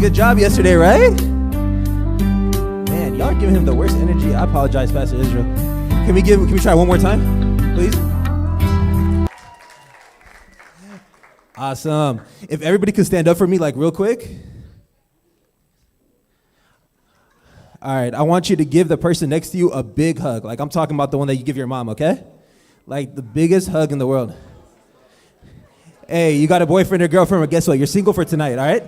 Good job yesterday, right? Man, y'all are giving him the worst energy. I apologize, Pastor Israel. Can we try one more time, please? Awesome. If everybody could stand up for me, like real quick. All right, I want you to give the person next to you a big hug. Like I'm talking about the one that you give your mom, okay? Like the biggest hug in the world. Hey, you got a boyfriend or girlfriend, but guess what? You're single for tonight, all right?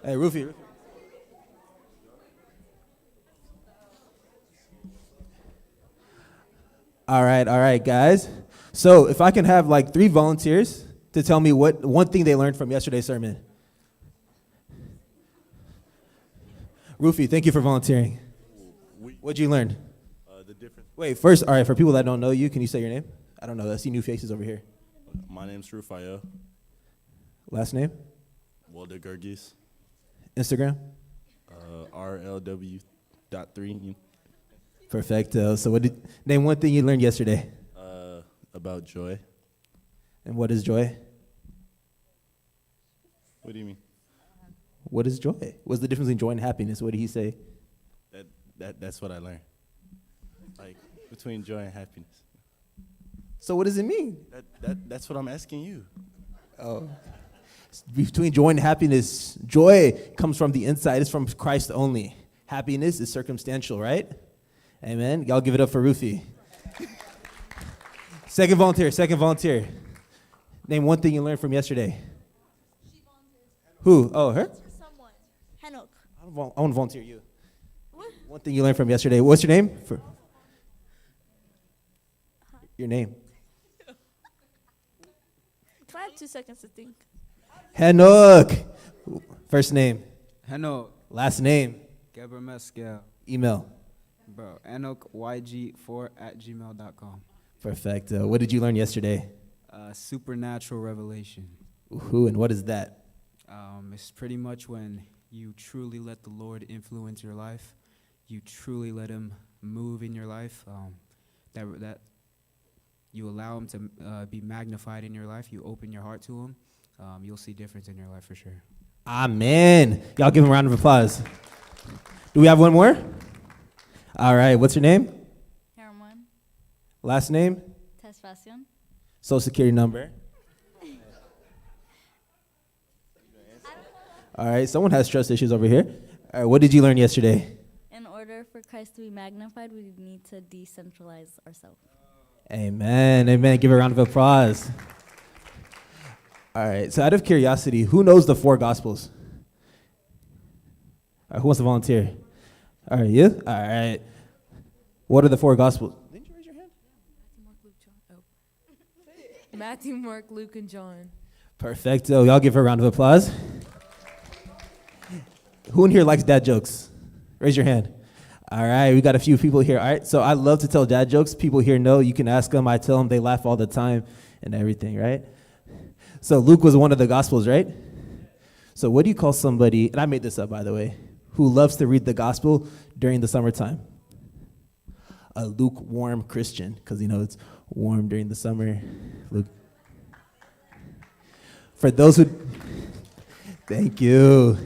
Hey, Rufy. All right, guys. So if I can have like 3 volunteers to tell me what one thing they learned from yesterday's sermon. Rufy, thank you for volunteering. What'd you learn? The difference. Wait, first, all right, for people that don't know you, can you say your name? I don't know. I see new faces over here. My name's Rufael. Last name? Walter Gergis. Instagram? RLW.3. Perfecto. So name one thing you learned yesterday. About joy. And what is joy? What do you mean? What is joy? What's the difference between joy and happiness? What did he say? That's what I learned. Like between joy and happiness. So what does it mean? That's what I'm asking you. Oh. Between joy and happiness, joy comes from the inside. It's from Christ only. Happiness is circumstantial, right? Amen. Y'all give it up for Ruthie. Second volunteer. Name one thing you learned from yesterday. She volunteered. Who? Oh, her? Someone. Henok. I want to volunteer you. What? One thing you learned from yesterday. What's your name? Your name. Can I have 2 seconds to think? Henok. First name. Henok. Last name. Geber Mescal. Email. Bro, EnokYG4@gmail.com. Perfect. What did you learn yesterday? Supernatural revelation. Who and what is that? It's pretty much when you truly let the Lord influence your life. You truly let him move in your life. That you allow him to be magnified in your life. You open your heart to him. You'll see difference in your life for sure. Amen. Y'all give him a round of applause. Do we have one more? All right. What's your name? Herman. Last name? Tesfacion. Social security number? All right. Someone has trust issues over here. All right. What did you learn yesterday? In order for Christ to be magnified, we need to decentralize ourselves. Amen. Amen. Give a round of applause. All right. So out of curiosity, who knows the 4 Gospels? All right, who wants to volunteer? All right, you? All right. What are the 4 Gospels? Didn't you raise your hand? Matthew, Mark, Luke, and John. Perfecto. Y'all give her a round of applause. Who in here likes dad jokes? Raise your hand. All right, we got a few people here. All right, so I love to tell dad jokes. People here know. You can ask them. I tell them. They laugh all the time and everything, right? So Luke was one of the Gospels, right? So what do you call somebody, and I made this up, by the way, who loves to read the Gospel during the summertime? A lukewarm Christian, because, it's warm during the summer. Luke. For those who, thank you.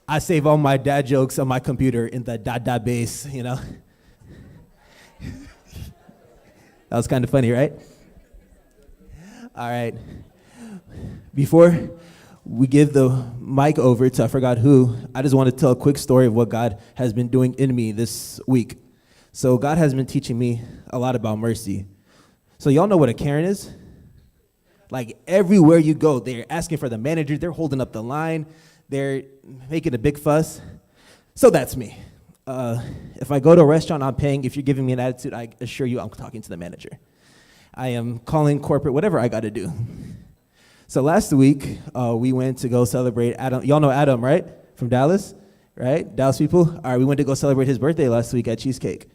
I save all my dad jokes on my computer in the database, That was kind of funny, right? All right. Before we give the mic over to I forgot who, I just want to tell a quick story of what God has been doing in me this week. So God has been teaching me a lot about mercy. So y'all know what a Karen is? Like everywhere you go, they're asking for the manager. They're holding up the line. They're making a big fuss. So that's me. if I go to a restaurant, I'm paying. If you're giving me an attitude, I assure you I'm talking to the manager. I am calling corporate, whatever I got to do. So last week, we went to go celebrate Adam. Y'all know Adam, right? From Dallas, right? Dallas people. All right, we went to go celebrate his birthday last week at Cheesecake.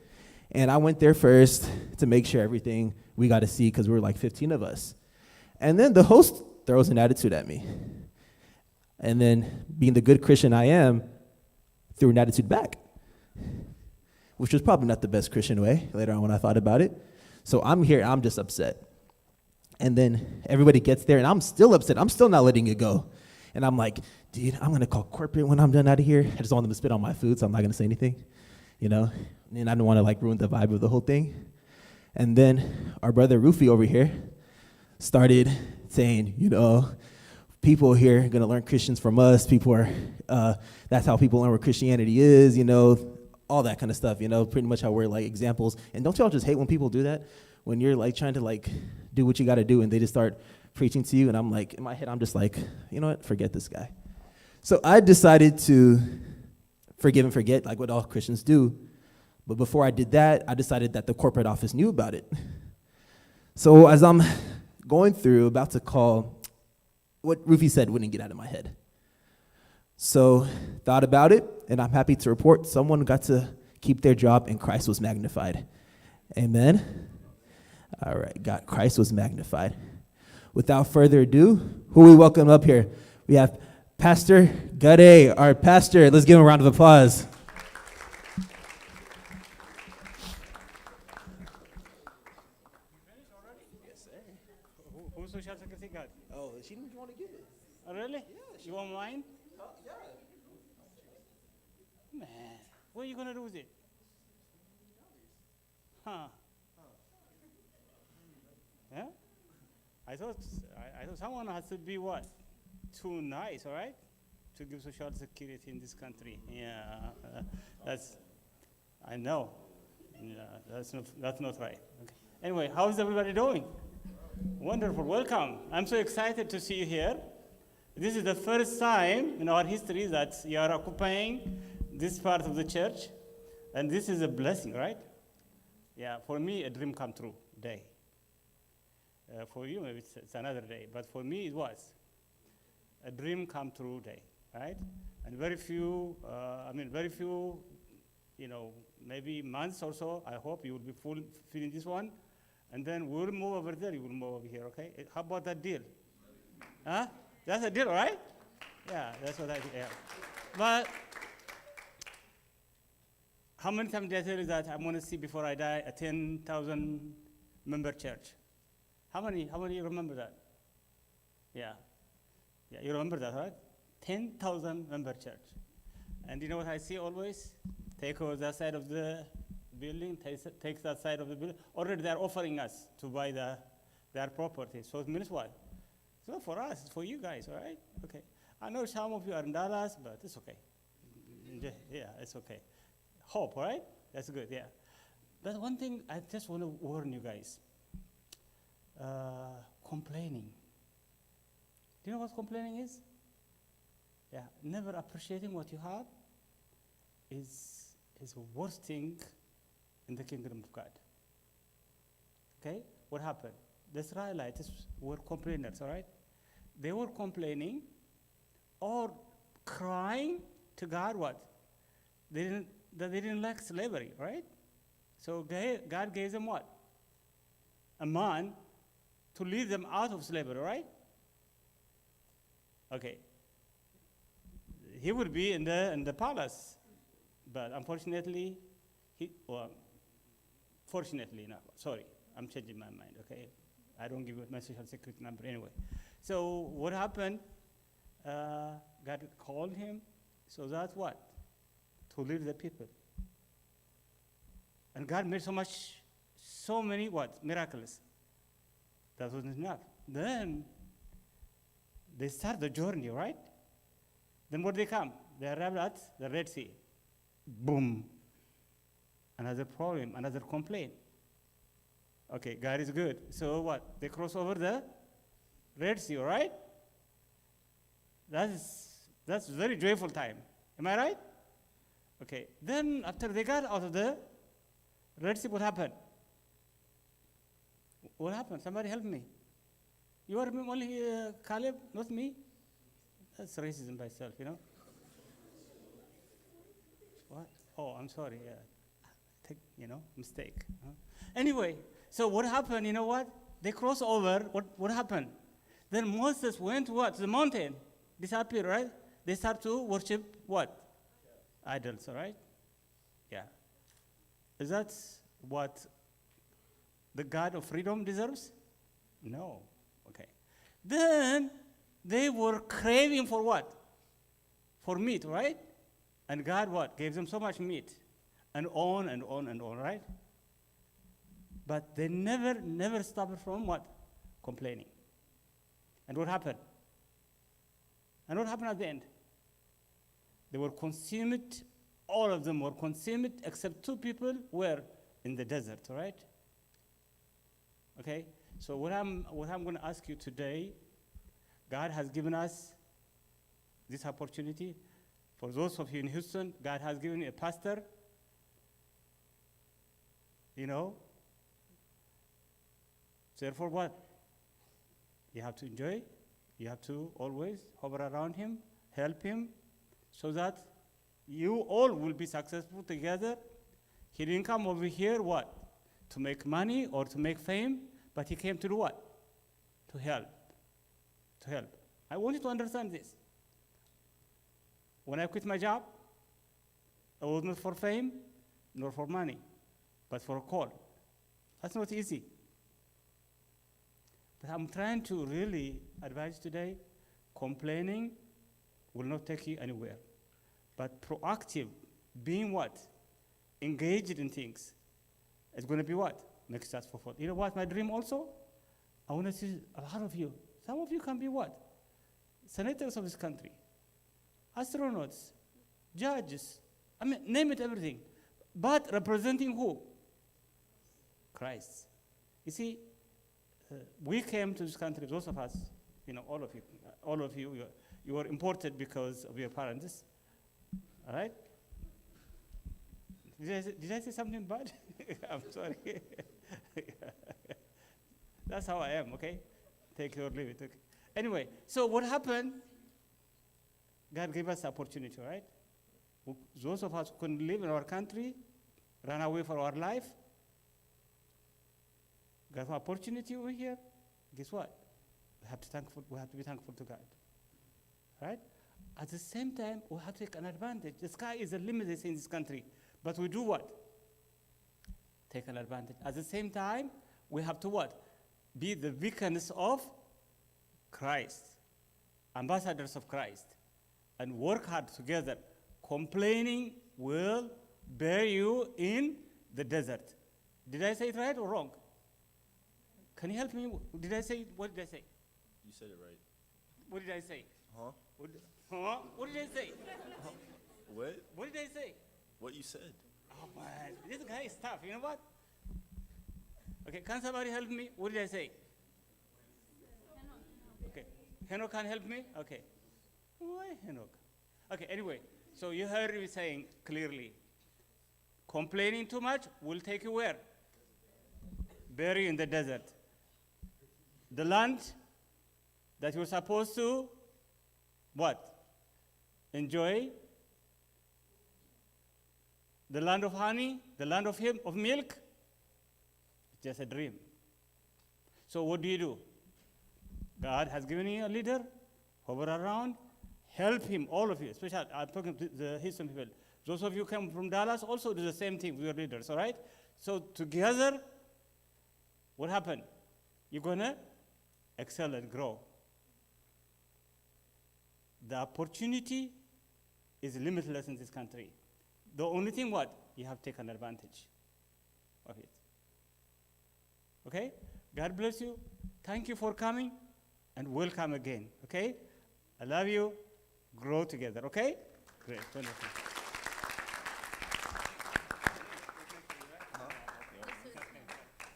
And I went there first to make sure everything we got to see, because we were like 15 of us. And then the host throws an attitude at me. And then, being the good Christian I am, threw an attitude back, which was probably not the best Christian way later on when I thought about it. So I'm here, I'm just upset. And then everybody gets there, and I'm still upset. I'm still not letting it go. And I'm like, dude, I'm going to call corporate when I'm done out of here. I just want them to spit on my food, so I'm not going to say anything, you know? And I don't want to, like, ruin the vibe of the whole thing. And then our brother Rufy over here started saying, you know, people here are going to learn Christians from us. People are, that's how people learn what Christianity is, you know, all that kind of stuff, you know, pretty much how we're, like, examples. And don't y'all just hate when people do that? When you're, like, trying to, like, do what you got to do, and they just start preaching to you, and I'm like, in my head, I'm just like, you know what, forget this guy. So I decided to forgive and forget, like what all Christians do. But before I did that, I decided that the corporate office knew about it. So as I'm going through, about to call, what Rufy said wouldn't get out of my head. So thought about it, and I'm happy to report someone got to keep their job, and Christ was magnified. Amen. All right, God, Christ was magnified. Without further ado, who we welcome up here? We have Pastor Gade, our pastor. Let's give him a round of applause. Who's social security card? Oh, she didn't want to give it. Oh, really? Yeah. You want mine? Yeah. Man, what are you going to do with it? Huh? Yeah? I thought someone has to be what? Too nice, all right? To give social security in this country. Yeah, I know. Yeah, that's not right. Okay. Anyway, how is everybody doing? Wonderful, welcome. I'm so excited to see you here. This is the first time in our history that you are occupying this part of the church, and this is a blessing, right? Yeah, for me, a dream come true day. For you, maybe it's another day, but for me, it was a dream come true day, right? And very few, you know, maybe months or so, I hope you will be feeling this one, and then we'll move over there, you will move over here, okay? How about that deal? Huh? That's a deal, right? Yeah, that's what I did, yeah. But how many times did I tell you that I want to see before I die a 10,000 member church? How many remember that? Yeah, you remember that, right? 10,000 member church. And you know what I see always? Take over that side of the building, take that side of the building. Already they're offering us to buy their property. So it means what? It's not for us, it's for you guys, all right? Okay. I know some of you are in Dallas, but it's okay. Yeah, it's okay. Hope, right? That's good, yeah. But one thing I just want to warn you guys. Complaining. Do you know what complaining is? Yeah, never appreciating what you have is the worst thing in the kingdom of God. Okay? What happened? The Israelites were complainers, all right? They were complaining or crying to God what? That they didn't like slavery, right? So God gave them what? A man to lead them out of slavery, right? Okay. He would be in the palace, but unfortunately, fortunately, no, sorry, I'm changing my mind, okay? I don't give my social security number anyway. So what happened? God called him, so that's what? To lead the people. And God made so many what? Miracles. That wasn't enough. Then they start the journey, right? Then where they come? They arrive at the Red Sea. Boom. Another problem, another complaint. Okay, God is good. So what? They cross over the Red Sea, right? That's very joyful time. Am I right? Okay. Then after they got out of the Red Sea, what happened? What happened? Somebody help me. You are only Caleb, not me? That's racism by itself, you know? What? Oh, I'm sorry. Mistake. Huh? Anyway, so what happened? You know what? They crossed over. What happened? Then Moses went what? To the mountain. Disappeared, right? They start to worship what? Idols, all right? Yeah. Is that what the God of freedom deserves? No. Okay. Then they were craving for what? For meat, right? And God what? Gave them so much meat. And on and on and on, right? But they never stopped from what? Complaining. And what happened? And what happened at the end? They were consumed, all of them were consumed, except 2 people were in the desert, right? Okay? So what I'm going to ask you today, God has given us this opportunity. For those of you in Houston, God has given you a pastor. You know? Therefore what? You have to enjoy. You have to always hover around him, help him, so that you all will be successful together. He didn't come over here, what? To make money or to make fame, but he came to do what? To help. To help. I want you to understand this. When I quit my job, it was not for fame, nor for money, but for a call. That's not easy. But I'm trying to really advise today, complaining will not take you anywhere. But proactive, being what? Engaged in things, is going to be what? Makes us fulfilled. You know what, my dream also? I want to see a lot of you. Some of you can be what? Senators of this country, astronauts, judges, name it, everything. But representing who? Christ. You see, we came to this country, those of us, all of you, you were imported because of your parents, all right? Did I say something bad? I'm sorry. That's how I am, okay? Take it or leave it, okay? Anyway, so what happened? God gave us the opportunity, right? Those of us who couldn't live in our country, ran away for our life, got an opportunity over here. Guess what? We have to be thankful to God, right? At the same time, we have to take an advantage. The sky is the limit in this country, but we do what? Take an advantage. At the same time, we have to what? Be the beacons of Christ, ambassadors of Christ, and work hard together. Complaining will bury you in the desert. Did I say it right or wrong? Can you help me? What did I say? You said it right. What did I say? Huh? What did I say? What? What did I say? What you said? Oh man, this guy is tough. You know what? Okay, can somebody help me? What did I say? Okay, Henok can help me? Okay. Why Henok? Okay, anyway, so you heard me saying clearly, complaining too much will take you where? Bury in the desert. The land that you're supposed to, what? Enjoy. The land of honey, the land of milk, it's just a dream. So what do? God has given you a leader, hover around, help him, all of you, especially I'm talking to the Houston people. Those of you come from Dallas also do the same thing with your leaders, all right? So together, what happened? You're going to excel and grow. The opportunity is limitless in this country. The only thing what? You have taken advantage of it. Okay? God bless you. Thank you for coming, and welcome again. Okay? I love you. Grow together. Okay? Great. Wonderful.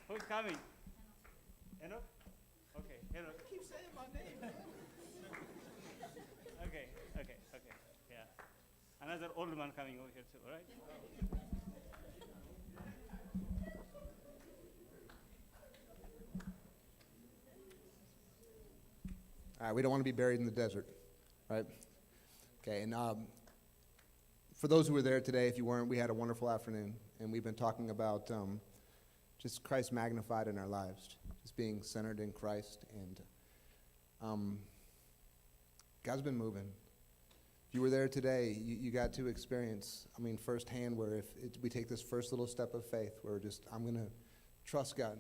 Who's coming? Enoch? Okay, Enoch. Keep saying my name. Okay. Yeah. Another old man coming over here too, all right? All right, we don't want to be buried in the desert, right? Okay, and for those who were there today, if you weren't, we had a wonderful afternoon, and we've been talking about just Christ magnified in our lives, just being centered in Christ, and God's been moving. If you were there today, you got to experience, firsthand, where we take this first little step of faith, where I'm going to trust God.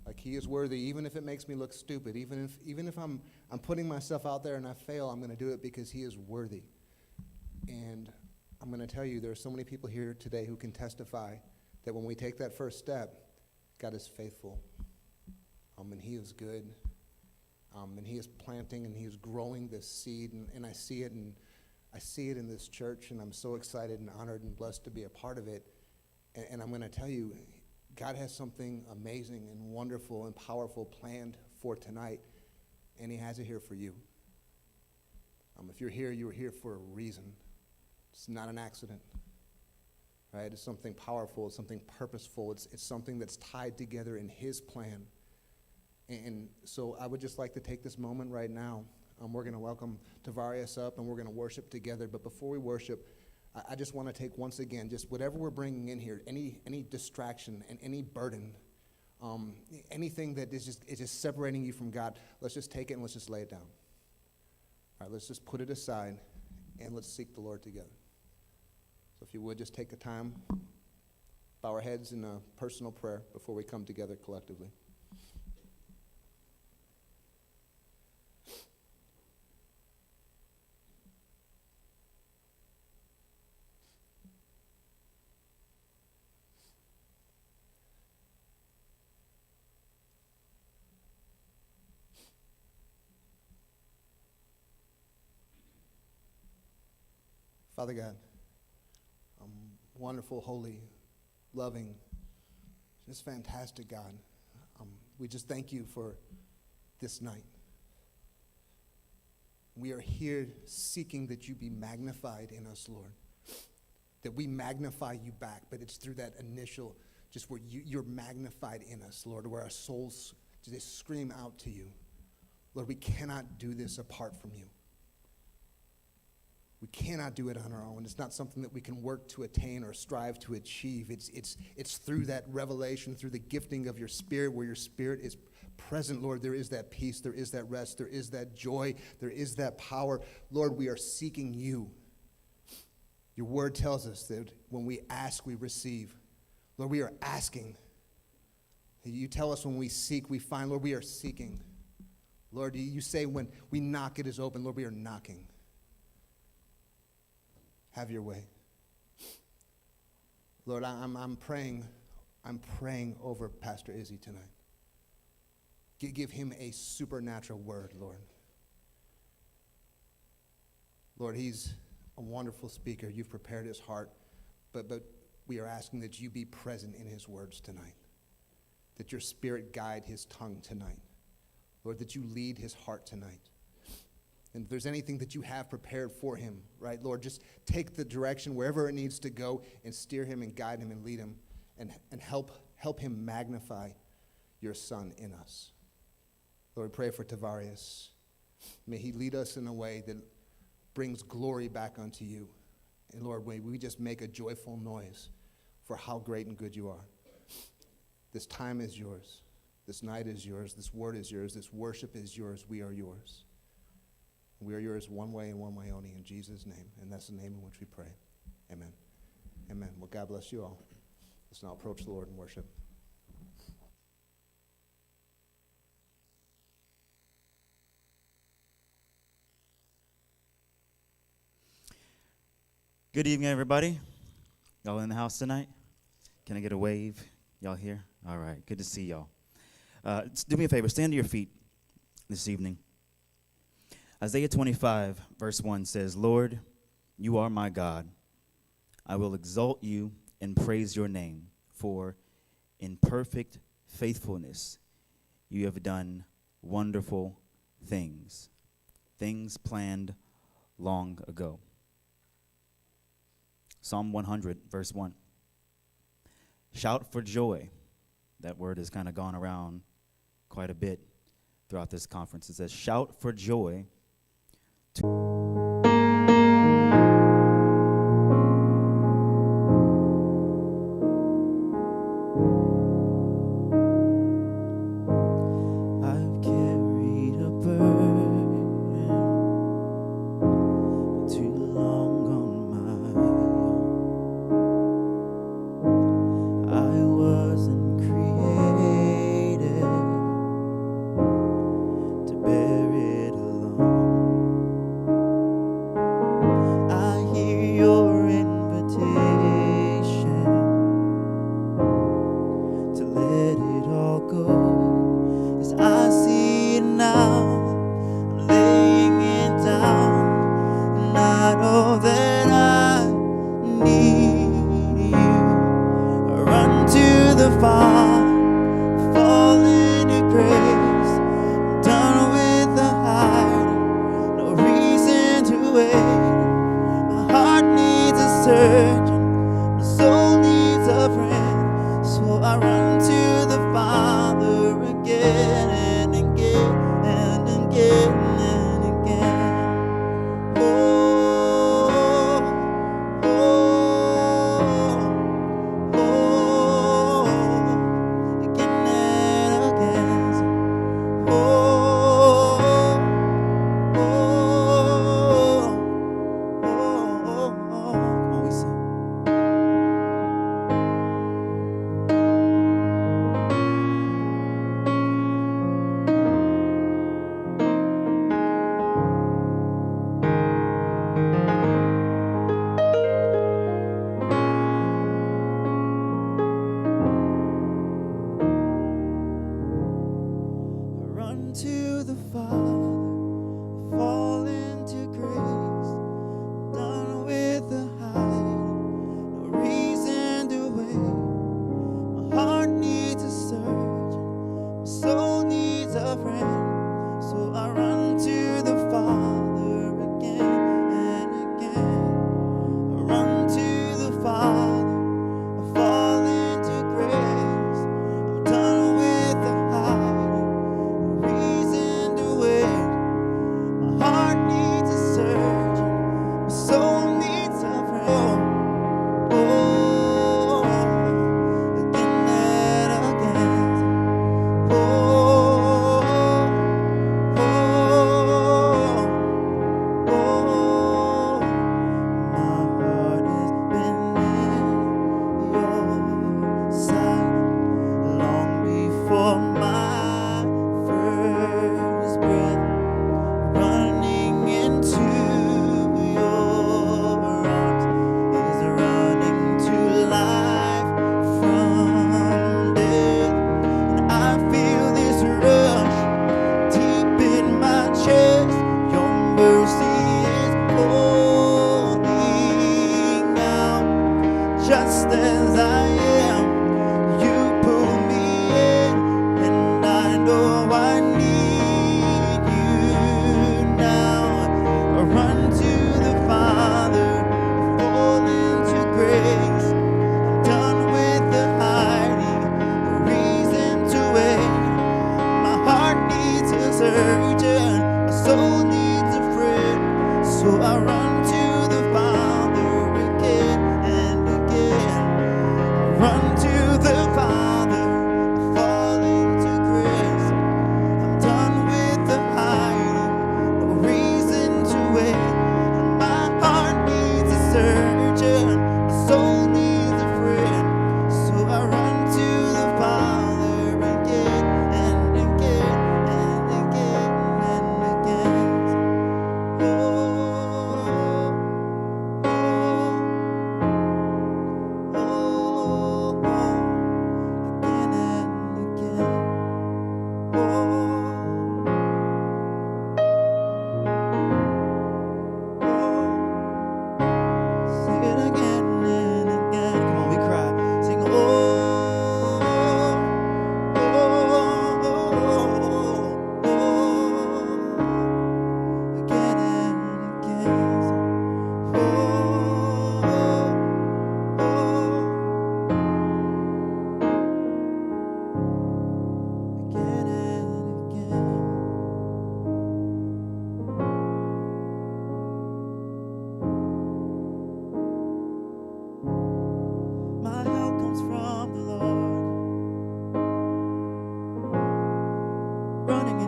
Like, he is worthy, even if it makes me look stupid, even if I'm putting myself out there and I fail, I'm going to do it because he is worthy. And I'm going to tell you, there are so many people here today who can testify that when we take that first step, God is faithful, and he is good, and he is planting and he is growing this seed, and I see it, and I see it in this church, and I'm so excited and honored and blessed to be a part of it. And I'm going to tell you, God has something amazing and wonderful and powerful planned for tonight, and he has it here for you. If you're here, you were here for a reason. It's not an accident, right? It's something powerful. It's something purposeful. It's something that's tied together in his plan. And so I would just like to take this moment right now. We're going to welcome Tavarius up, and we're going to worship together. But before we worship, I just want to take once again, just whatever we're bringing in here, any distraction and any burden, anything that is just separating you from God, let's just take it and let's just lay it down. All right, let's just put it aside and let's seek the Lord together. So if you would, just take the time, bow our heads in a personal prayer before we come together collectively. Father God, wonderful, holy, loving, just fantastic God. We just thank you for this night. We are here seeking that you be magnified in us, Lord. That we magnify you back, but it's through that initial, just where you're magnified in us, Lord, where our souls just scream out to you. Lord, we cannot do this apart from you. We cannot do it on our own. It's not something that we can work to attain or strive to achieve. It's through that revelation, through the gifting of your Spirit, where your Spirit is present, Lord. There is that peace, there is that rest, there is that joy, there is that power. Lord, we are seeking you. Your word tells us that when we ask, we receive. Lord, we are asking. You tell us when we seek, we find. Lord, we are seeking. Lord, you say when we knock, it is open. Lord, we are knocking. Have your way. Lord, I'm praying over Pastor Izzy tonight. Give him a supernatural word, Lord. Lord, he's a wonderful speaker. You've prepared his heart, but we are asking that you be present in his words tonight, that your Spirit guide his tongue tonight. Lord, that you lead his heart tonight. And if there's anything that you have prepared for him, right, Lord, just take the direction wherever it needs to go and steer him and guide him and lead him and help him magnify your Son in us. Lord, we pray for Tavarius. May he lead us in a way that brings glory back unto you. And Lord, may we just make a joyful noise for how great and good you are. This time is yours. This night is yours. This word is yours. This worship is yours. We are yours. We are yours one way and one way only, in Jesus' name. And that's the name in which we pray. Amen. Amen. Well, God bless you all. Let's now approach the Lord in worship. Good evening, everybody. Y'all in the house tonight? Can I get a wave? Y'all here? All right. Good to see y'all. Do me a favor. Stand to your feet this evening. Isaiah 25, verse 1 says, Lord, you are my God. I will exalt you and praise your name, for in perfect faithfulness you have done wonderful things, things planned long ago. Psalm 100, verse 1. Shout for joy. That word has kind of gone around quite a bit throughout this conference. It says, shout for joy. I've carried a burden too long on my own. I wasn't created to bear it alone. I hear your invitation to let it all go. As I see it now, I'm laying it down, and I know that I need you. I run to the Father, fall into grace. I'm done with the hiding, no reason to wait. My heart needs a surgeon, my soul needs a friend, so I run to the Father again and again and again and again. Oh, oh, oh, again and again. Oh, oh, oh, we sing. Run to the Father, fall into grace. Done with the hiding, no reason to wait. My heart needs a surgeon, my soul needs a friend, so I run to the Father again and again. I run to the Father, I fall into grace. I'm done with the hiding, no reason to wait. My heart needs a surgeon, my soul needs a friend. Oh, again and again. Oh, oh, oh. My heart has been in your sight long before my first breath. Running into your arms is running to life from death. And I feel this rush deep in my chest. Your mercy is calling out. Just as I am, you pull me in, and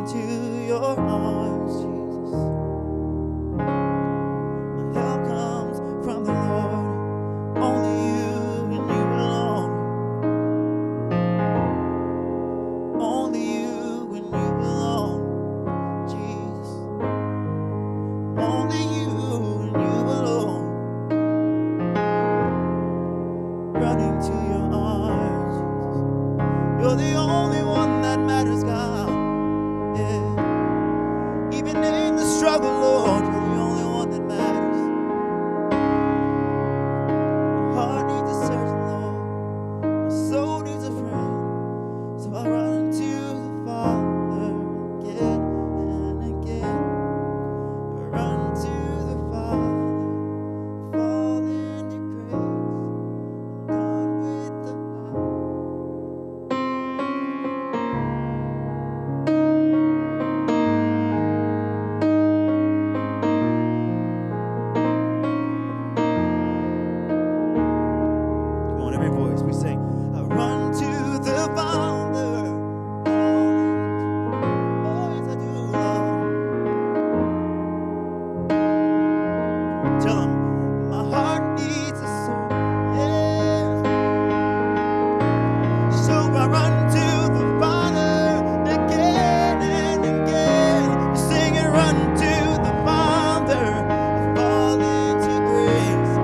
into your arms, Jesus. My help comes from the Lord. Only you and you alone. Only you and you alone, Jesus. Only you and you alone. Running to your arms, Jesus. You're the only one that matters, God. Yeah. Even in the struggle, Lord, you're the only one that matters. My heart needs a surgeon, Lord. My soul needs a friend. So I run to the Father again and again. I run to the Father, fall into grace. I'm done with the Come on, every voice we sing. I run to the Father. Oh, yes, I do, Lord. Tell him my heart needs a soul. Yeah. So I run to the Father again and again. Sing and run to the Father. I fall into grace.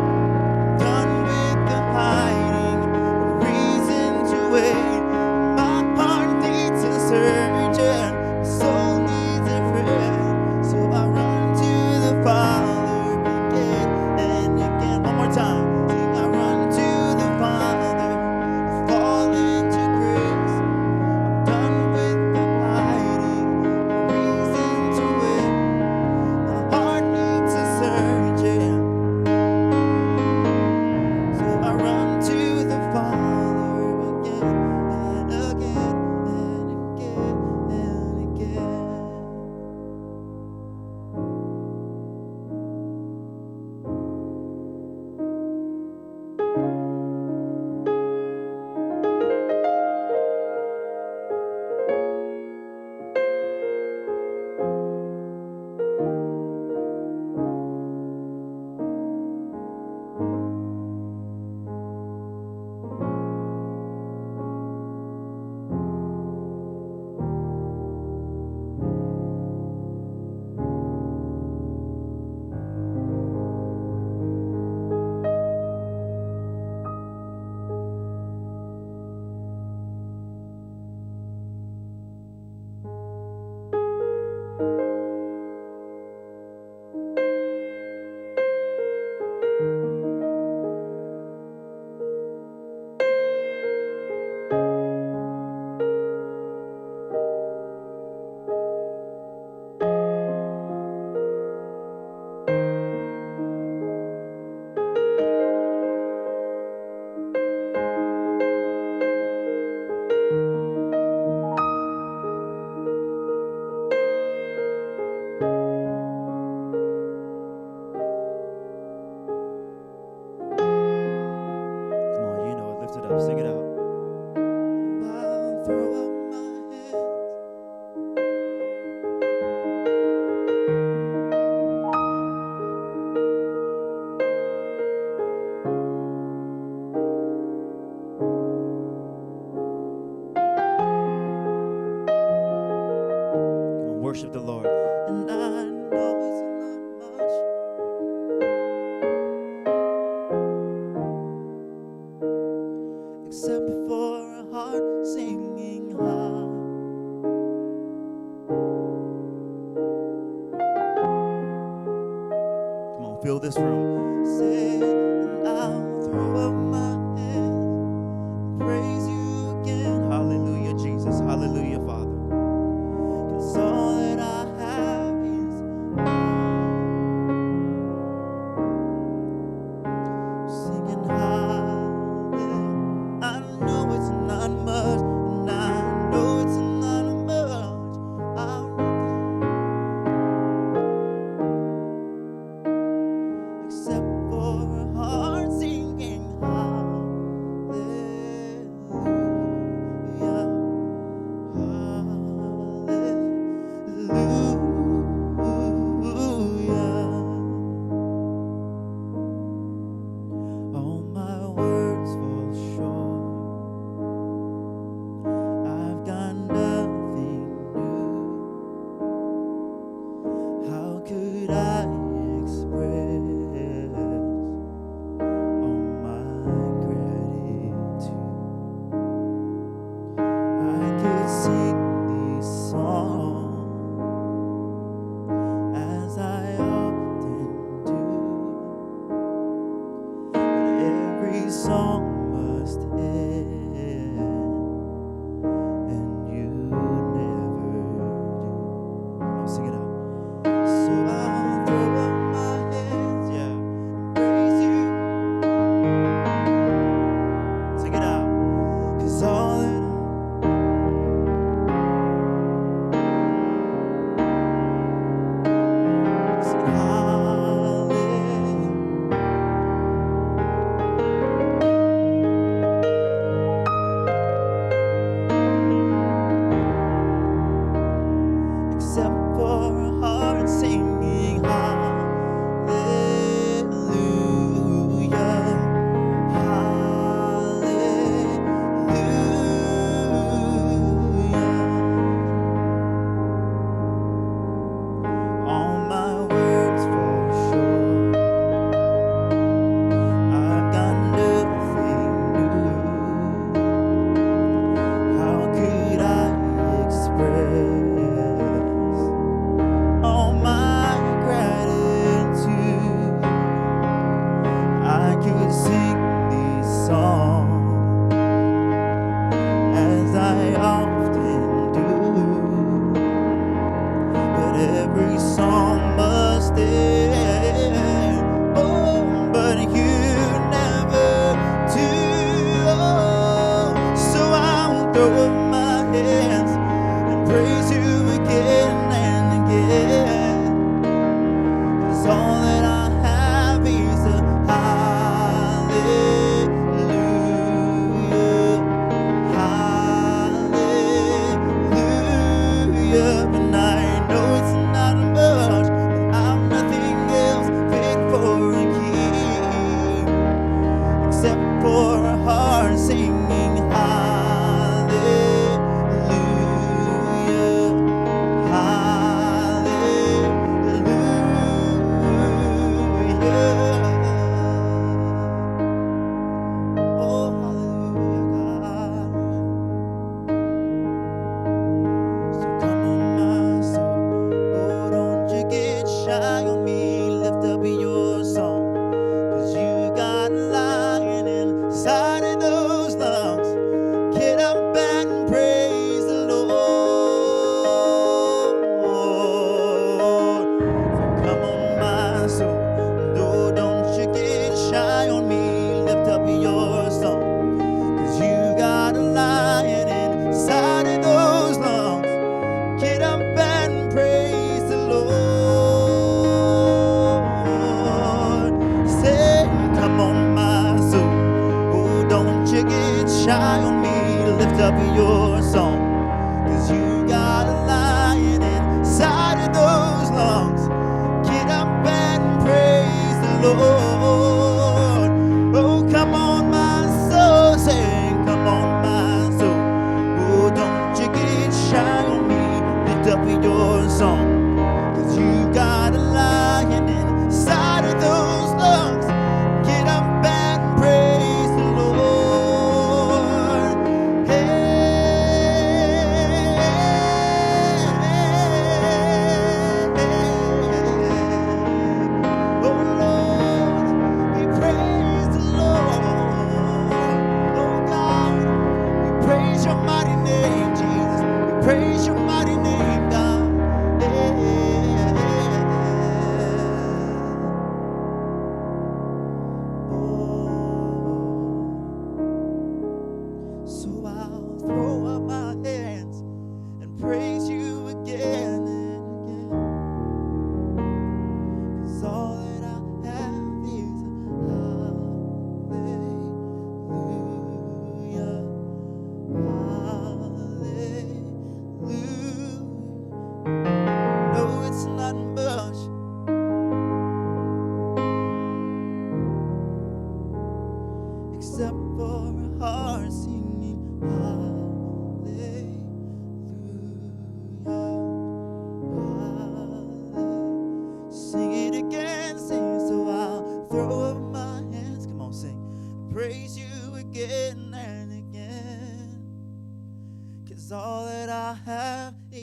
Done with the hiding, no reason to wait. My heart needs a surgeon, my soul needs a friend. So I run to the Father again and again. One more time. Sing, I run to the Father, I fall into grace. I'm done with the hiding, no reason to wait. My heart needs a surgeon. So I run to the Father again and again and again and again. Come on, you know it. Lift it up. Sing it out. I'll throw up my hands. Come on, worship the Lord. And I know it's not much. Except for a heart singing high. Come on, fill this room. Say, and I'll throw up my hands, praise you again. Hallelujah, Jesus. Hallelujah, Father. 'Cause all that I have is singing hallelujah. I know it's not much, and I know it's not much. Except for a heart singing hallelujah.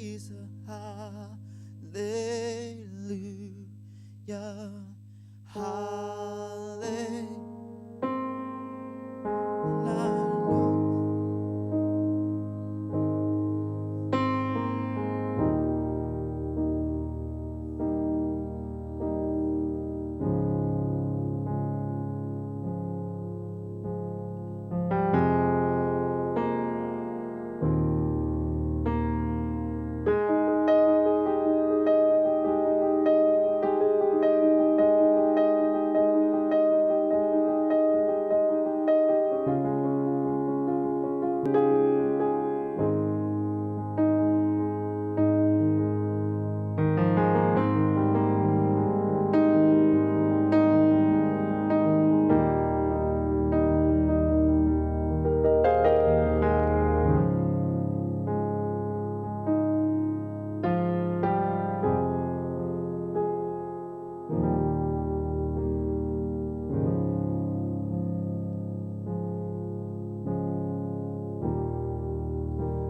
praise a hallelujah, hallelujah.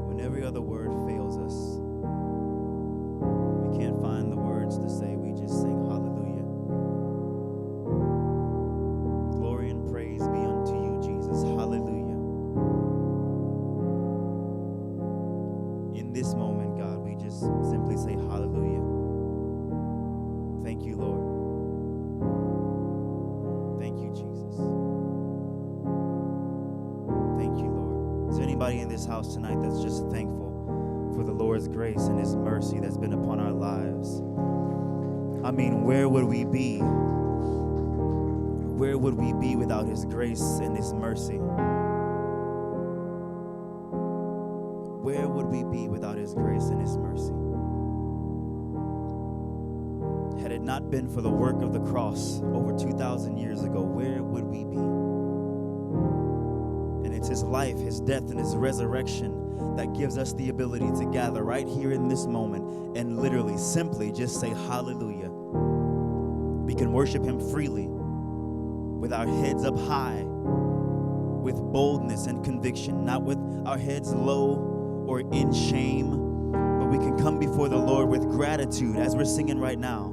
When every other word fails us, we can't find the words to say, we just sing hallelujah. Glory and praise be unto you, Jesus. Hallelujah. In this moment, God, we just simply say hallelujah. Thank you, Lord. Thank you, Jesus. Thank you, Lord. Is there anybody in this house tonight that's just thankful for the Lord's grace and his mercy that's been upon our lives? I mean, where would we be? Where would we be without his grace and his mercy? Where would we be without his grace and his mercy? Had it not been for the work of the cross over 2,000 years ago, where would we be? And it's his life, his death, and his resurrection that gives us the ability to gather right here in this moment and literally, simply just say hallelujah. We can worship him freely with our heads up high, with boldness and conviction, not with our heads low or in shame, but we can come before the Lord with gratitude as we're singing right now.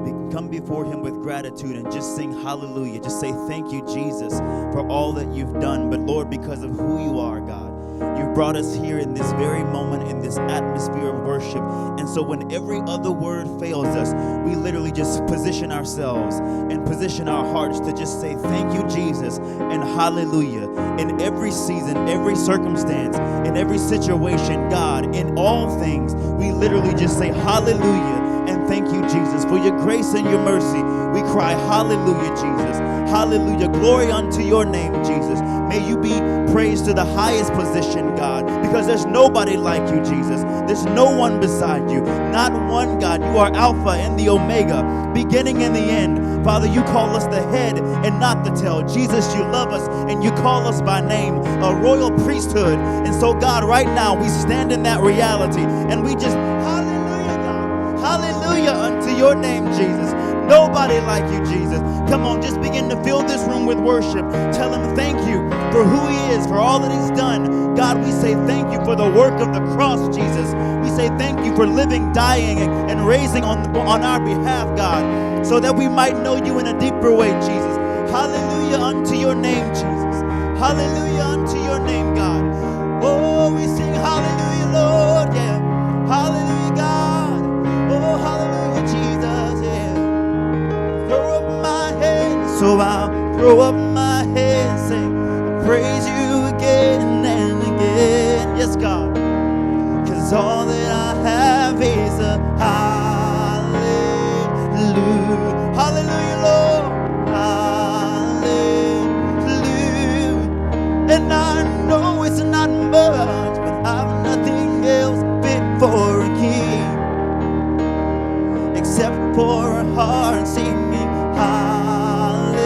We can come before him with gratitude and just sing hallelujah. Just say thank you, Jesus, for all that you've done. But Lord, because of who you are, God, you've brought us here in this very moment, in this atmosphere of worship. And so when every other word fails us, we literally just position ourselves and position our hearts to just say thank you, Jesus, and hallelujah. In every season, every circumstance, in every situation, God, in all things, we literally just say hallelujah. And thank you, Jesus, for your grace and your mercy. We cry, hallelujah, Jesus. Hallelujah. Glory unto your name, Jesus. May you be praised to the highest position, God, because there's nobody like you, Jesus. There's no one beside you. Not one, God. You are Alpha and the Omega, beginning and the end. Father, you call us the head and not the tail. Jesus, you love us and you call us by name, a royal priesthood. And so, God, right now, we stand in that reality and we just, hallelujah, God. Hallelujah unto your name, Jesus. Nobody like you, Jesus. Come on, just begin to fill this room with worship. Tell him thank you for who he is, for all that he's done. God, we say thank you for the work of the cross, Jesus. We say thank you for living, dying, and raising on our behalf, God, so that we might know you in a deeper way, Jesus. Hallelujah unto your name, Jesus. Hallelujah unto your name, God. Oh, we sing hallelujah, Lord, yeah. Hallelujah, God. Oh, hallelujah, Jesus, yeah. Throw up my hands, so I'll throw up my hands, sing, praise you again and again. Yes, God. 'Cause all that I have is a hallelujah. Hallelujah, Lord. Hallelujah. And I know it's not much, but I've nothing else fit for a king except for a heart singing hallelujah,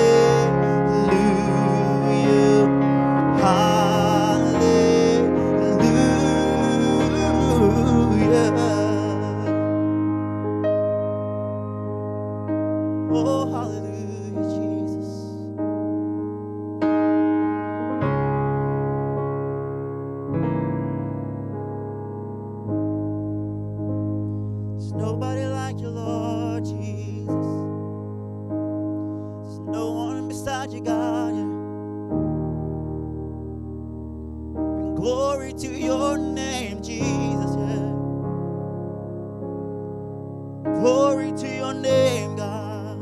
hallelujah. nobody like you, Lord Jesus. There's no one beside you, God. Yeah. Bring glory to your name, Jesus. Yeah. Glory to your name, God.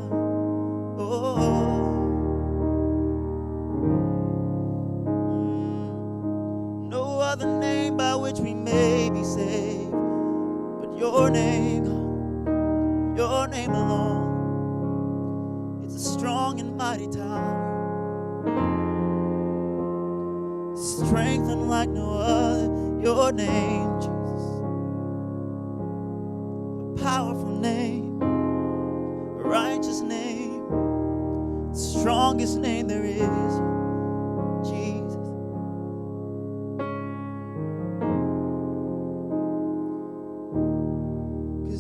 Oh. No other name by which we may be saved but your name, God, your name alone. It's a strong and mighty tower, strength unlike no other. Your name, Jesus, a powerful name, a righteous name, the strongest name there is, Jesus.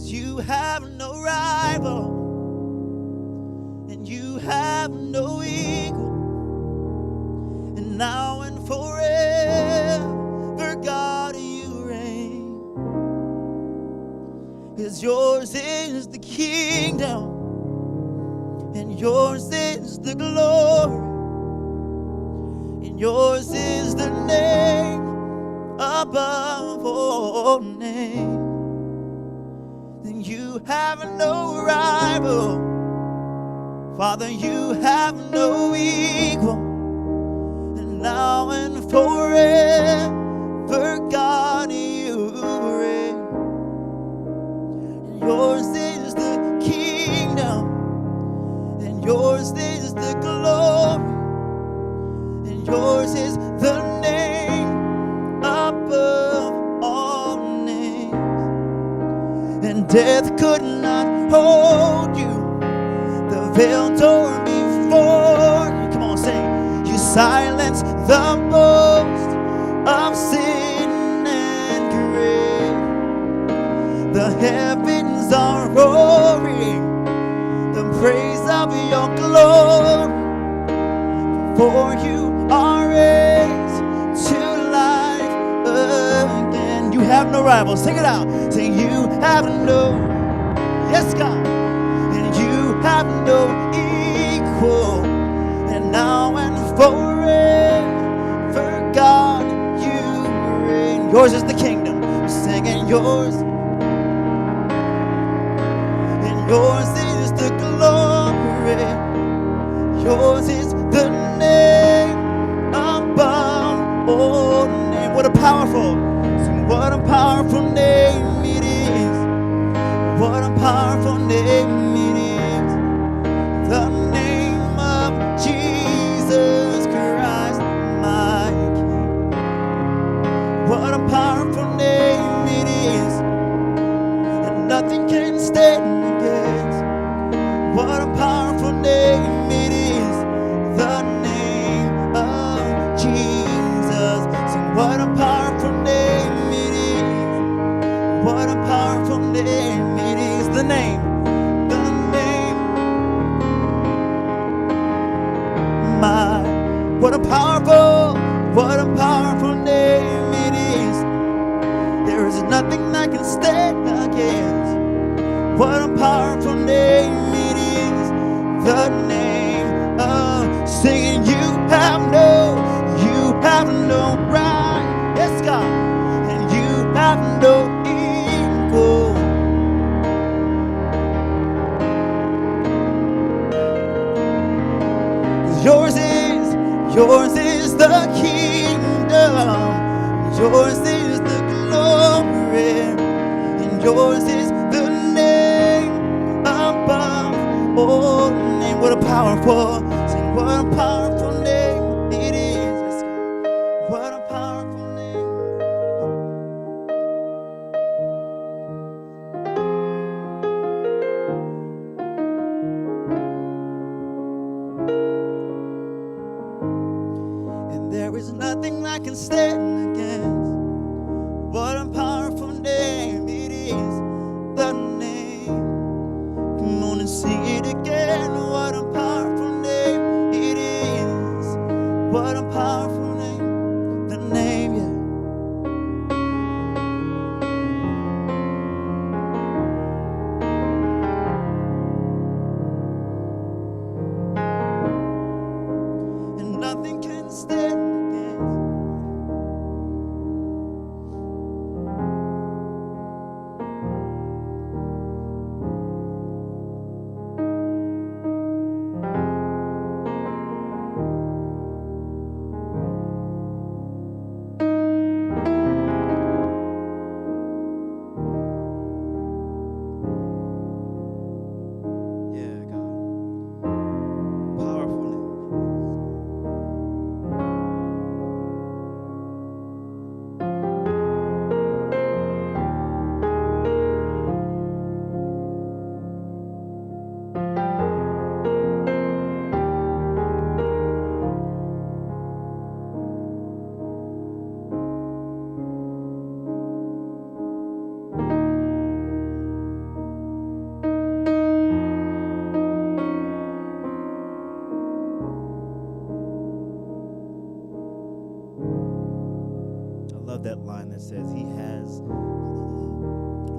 You have no rival, and you have no equal, and now and forever, God, you reign. 'Cause yours is the kingdom, and yours is the glory, and yours is the name above all names. And you have no rival, Father, you have no equal, and now and forever, God, you reign. And yours is the kingdom, and yours is the glory, and yours is the name above all names. And death could not hold you, the veil tore before you. Come on, sing. You silence the boast of sin and grave. The heavens are roaring the praise of your glory. For you are raised to life again. You have no rival. Sing it out. Say you have no, yes, God. And you have no equal. And now and forever, God, you reign. Yours is the kingdom. Singing yours. And yours is the glory. Yours is the name above all name. What a powerful, what a powerful name it is. What a powerful name it is. The name of Jesus Christ, my King. What a powerful name it is. And nothing can stand against. What a powerful name it is. The name of Jesus. Sing, what a powerful name it is. What a powerful name it is. The name, my, what a powerful name it is. There is nothing that can stand against. What a powerful name it is. The name of singing. You have no right. Yes, God. And you have no equal. Yours is the kingdom. Yours is the glory. And yours is the name above all name. What a powerful, sing, what a powerful name it is. Yes, God. What a powerful name. And there is nothing that can stand against. What a powerful name it is. The name. Come on and sing it again. What a powerful name it is. What a powerful name. The name, yeah.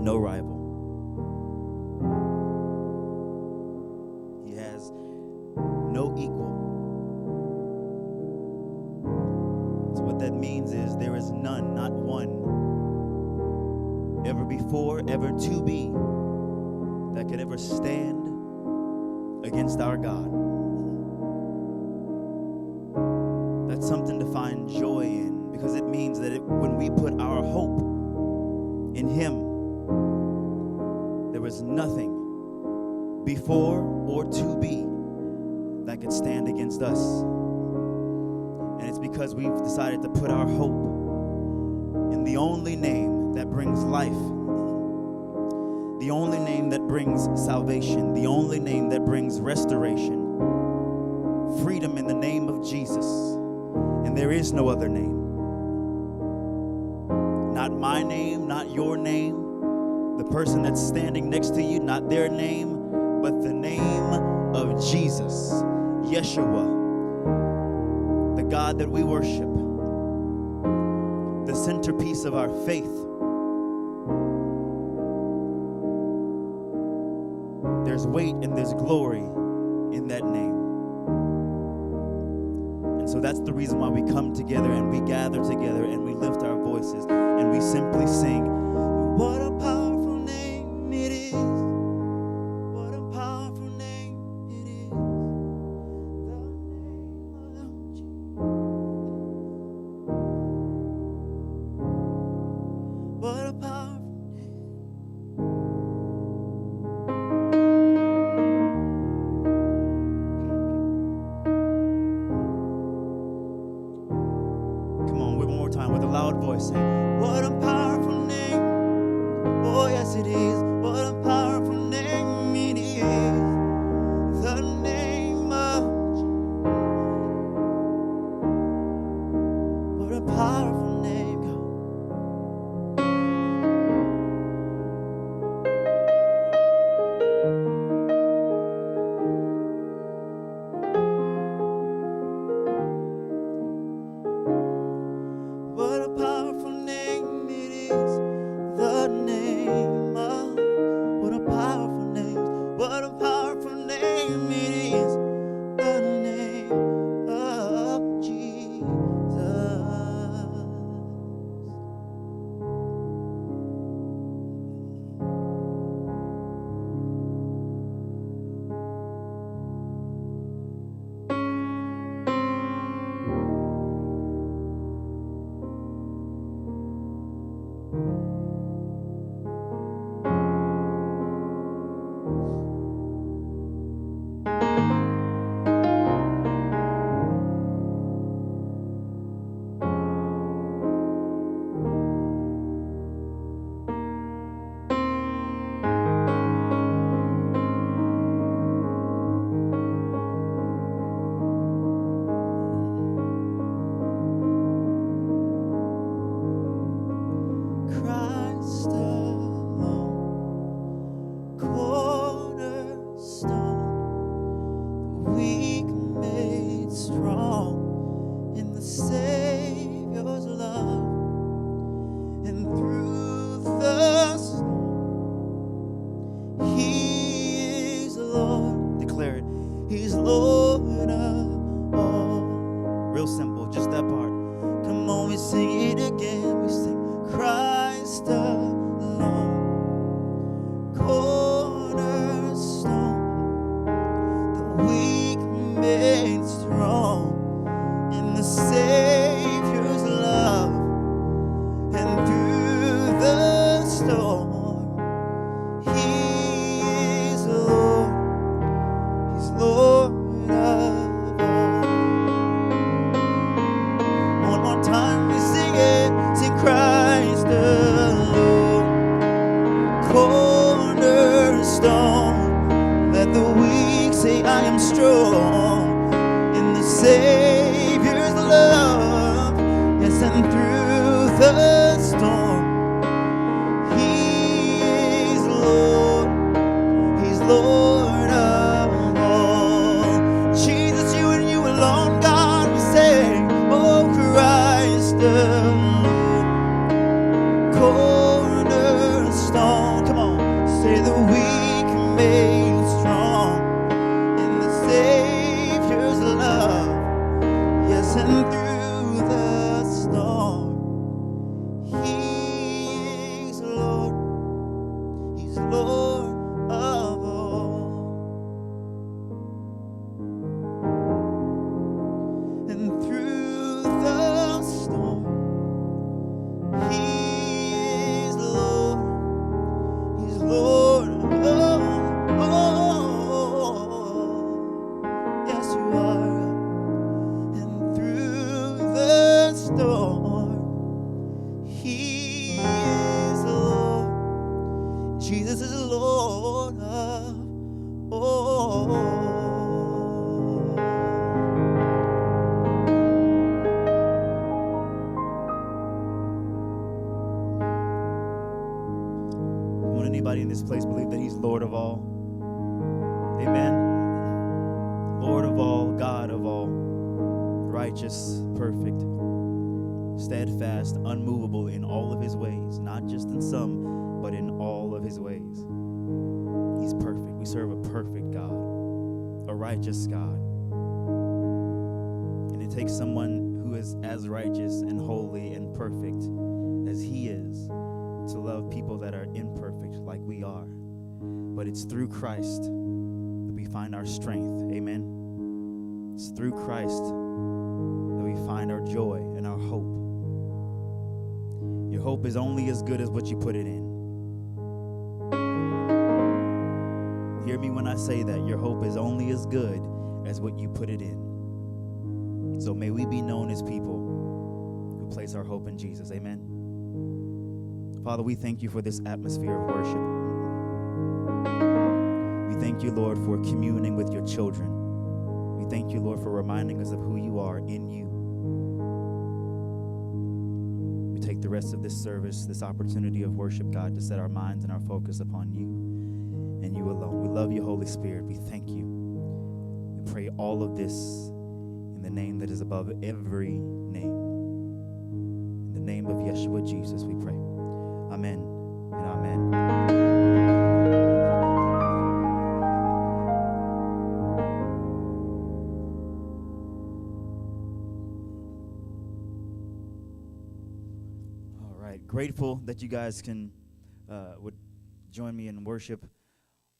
no rival. He has no equal. So what that means is there is none, not one, ever before, ever to be, that could ever stand against our God. That's something to find joy in, because it means that when we put our hope in Him, there is nothing before or to be that could stand against us. And it's because we've decided to put our hope in the only name that brings life, the only name that brings salvation, the only name that brings restoration, freedom in the name of Jesus. And there is no other name. Not my name, not your name, the person that's standing next to you, not their name, but the name of Jesus, Yeshua, the God that we worship, the centerpiece of our faith. There's weight and there's glory in that name. And so that's the reason why we come together and we gather together and we lift our voices and we simply sing, what a powerful name it is. What a powerful name it is. The name of Jesus. What a powerful voice, saying, what a powerful name. Oh, yes, it is. What a powerful name it is. The name of Jesus. What a powerful name, God. What a powerful name it is, the name of, what a powerful name, what a powerful name it is, the name of Jesus. Christ alone, cornerstone, the weak made strong in the Savior's love, and through the storm, He is Lord. Declare it. He's Lord of all. Real simple, just that part. Come on, we sing it again. We sing Christ alone, cornerstone, the weak made strong in the Savior's love, and through the storm, He is Lord, He's Lord of all. One more time we sing it, sing Christ alone, cornerstone, let the weak say I am strong in the Savior's love, yes, and through the storm, He is Lord, He's Lord of all. Jesus, you and you alone, God, we sing, oh Christ alone, cornerstone, Jesus is Lord of all. Come on, anybody in this place believe that he's Lord of all? Amen. Lord of all, God of all, righteous, perfect, steadfast, unmovable in all of his ways, not just in some, but in all of his ways. He's perfect. We serve a perfect God, a righteous God. And it takes someone who is as righteous and holy and perfect as he is to love people that are imperfect like we are. But it's through Christ that we find our strength. Amen. It's through Christ that we find our joy and our hope. Your hope is only as good as what you put it in. Hear me when I say that. Your hope is only as good as what you put it in. So may we be known as people who place our hope in Jesus. Amen. Father, we thank you for this atmosphere of worship. We thank you, Lord, for communing with your children. We thank you, Lord, for reminding us of who you are in you. We take the rest of this service, this opportunity of worship, God, to set our minds and our focus upon you and you alone. We love you, Holy Spirit. We thank you. We pray all of this in the name that is above every name. In the name of Yeshua Jesus, we pray. Amen and amen. All right, grateful that you guys would join me in worship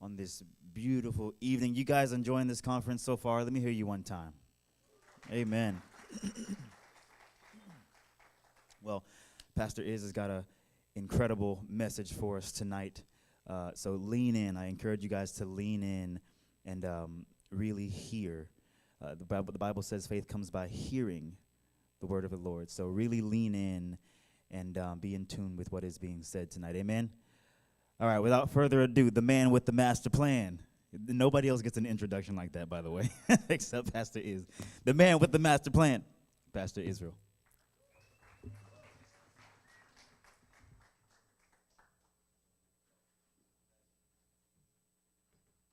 on this beautiful evening. You guys enjoying this conference so far? Let me hear you one time. Amen. Well, Pastor Iz has got an incredible message for us tonight. So lean in. I encourage you guys to lean in and really hear. The Bible says faith comes by hearing the word of the Lord. So really lean in and be in tune with what is being said tonight. Amen. All right, without further ado, the man with the master plan. Nobody else gets an introduction like that, by the way, except Pastor Iz. The man with the master plan, Pastor Israel.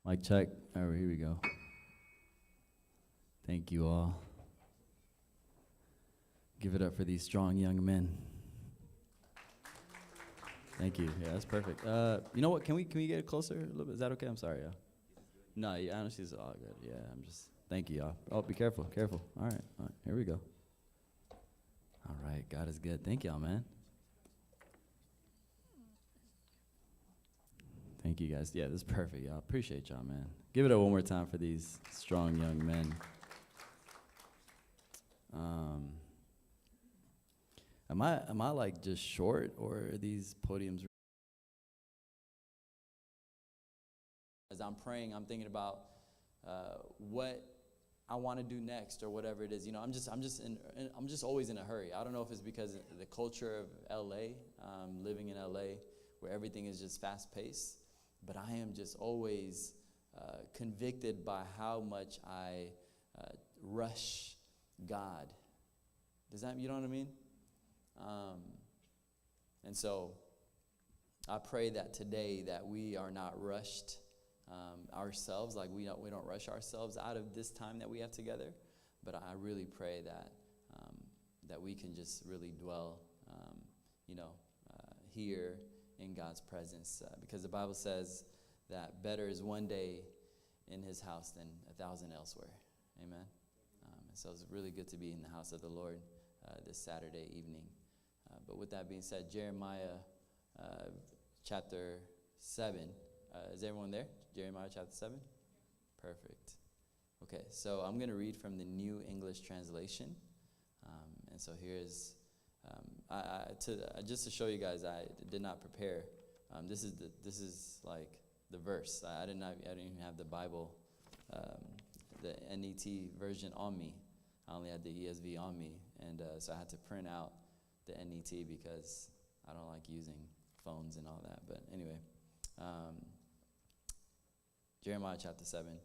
Mic check. All right, here we go. Thank you all. Give it up for these strong young men. Thank you. Yeah, that's perfect. You know what? Can we get it closer a little bit? Is that okay? I'm sorry, y'all. No, yeah, honestly, it's all good. Yeah, I'm just. Thank you, y'all. Oh, be careful, careful. All right, here we go. All right, God is good. Thank y'all, man. Thank you, guys. Yeah, this is perfect, y'all. Appreciate y'all, man. Give it up one more time for these strong young men. Am I like just short, or are these podiums? As I'm praying, I'm thinking about what I want to do next, or whatever it is. You know, I'm just always in a hurry. I don't know if it's because of the culture of LA, living in LA, where everything is just fast paced. But I am just always convicted by how much I rush God. Does that, you know what I mean? And so I pray that today that we are not rushed ourselves, like we don't rush ourselves out of this time that we have together. But I really pray that that we can just really dwell, here in God's presence, because the Bible says that better is one day in His house than 1,000 elsewhere. Amen. And so it's really good to be in the house of the Lord this Saturday evening. But with that being said, Jeremiah chapter 7. Is everyone there? Jeremiah chapter 7? Perfect. Okay, so I'm going to read from the New English Translation. And so here's, just to show you guys, I did not prepare. This is like the verse. I didn't even have the Bible, the NET version on me. I only had the ESV on me, and so I had to print out the NET because I don't like using phones and all that. But anyway, Jeremiah chapter 7,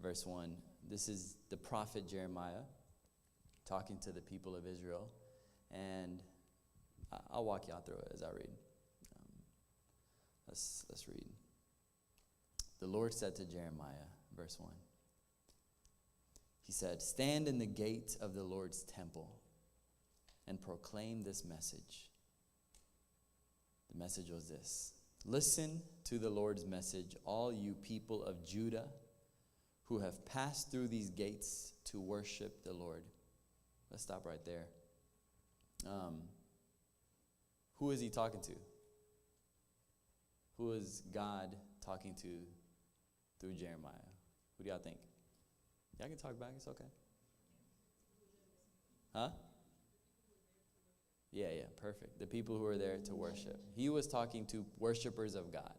verse 1. This is the prophet Jeremiah talking to the people of Israel. And I'll walk y'all through it as I read. Let's read. The Lord said to Jeremiah, verse 1. He said, "Stand in the gate of the Lord's temple and proclaim this message." The message was this: "Listen to the Lord's message, all you people of Judah who have passed through these gates to worship the Lord." Let's stop right there. Who is he talking to? Who is God talking to through Jeremiah? Who do y'all think? Y'all can talk back, it's okay. Huh? Yeah, perfect. The people who are there to worship. He was talking to worshipers of God,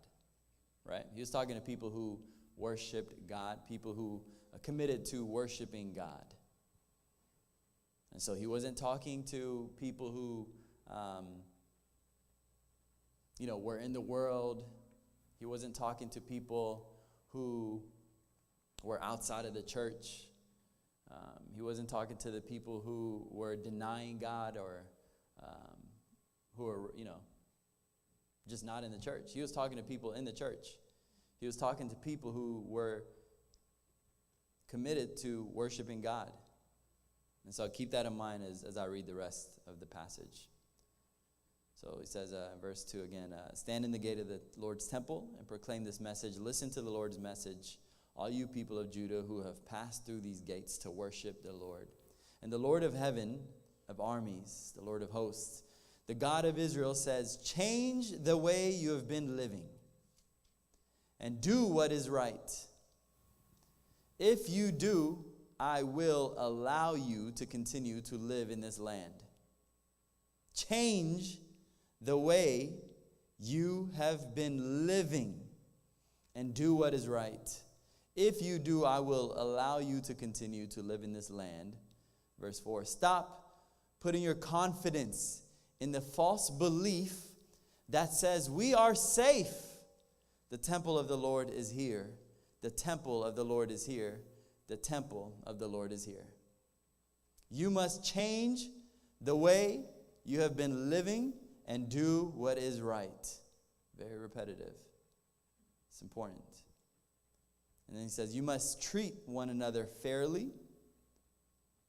right? He was talking to people who worshiped God, people who committed to worshiping God. And so he wasn't talking to people who, were in the world. He wasn't talking to people who were outside of the church. He wasn't talking to the people who were denying God or who were, just not in the church. He was talking to people in the church. He was talking to people who were committed to worshiping God. And so keep that in mind as I read the rest of the passage. So he says in verse 2 again, "Stand in the gate of the Lord's temple and proclaim this message. Listen to the Lord's message, all you people of Judah who have passed through these gates to worship the Lord. And the Lord of heaven, of armies, the Lord of hosts, the God of Israel says, change the way you have been living and do what is right. If you do, I will allow you to continue to live in this land. Change the way you have been living and do what is right. If you do, I will allow you to continue to live in this land." Verse 4, "Stop putting your confidence in the false belief that says we are safe. The temple of the Lord is here. The temple of the Lord is here. The temple of the Lord is here. You must change the way you have been living and do what is right." Very repetitive. It's important. And then he says, "You must treat one another fairly.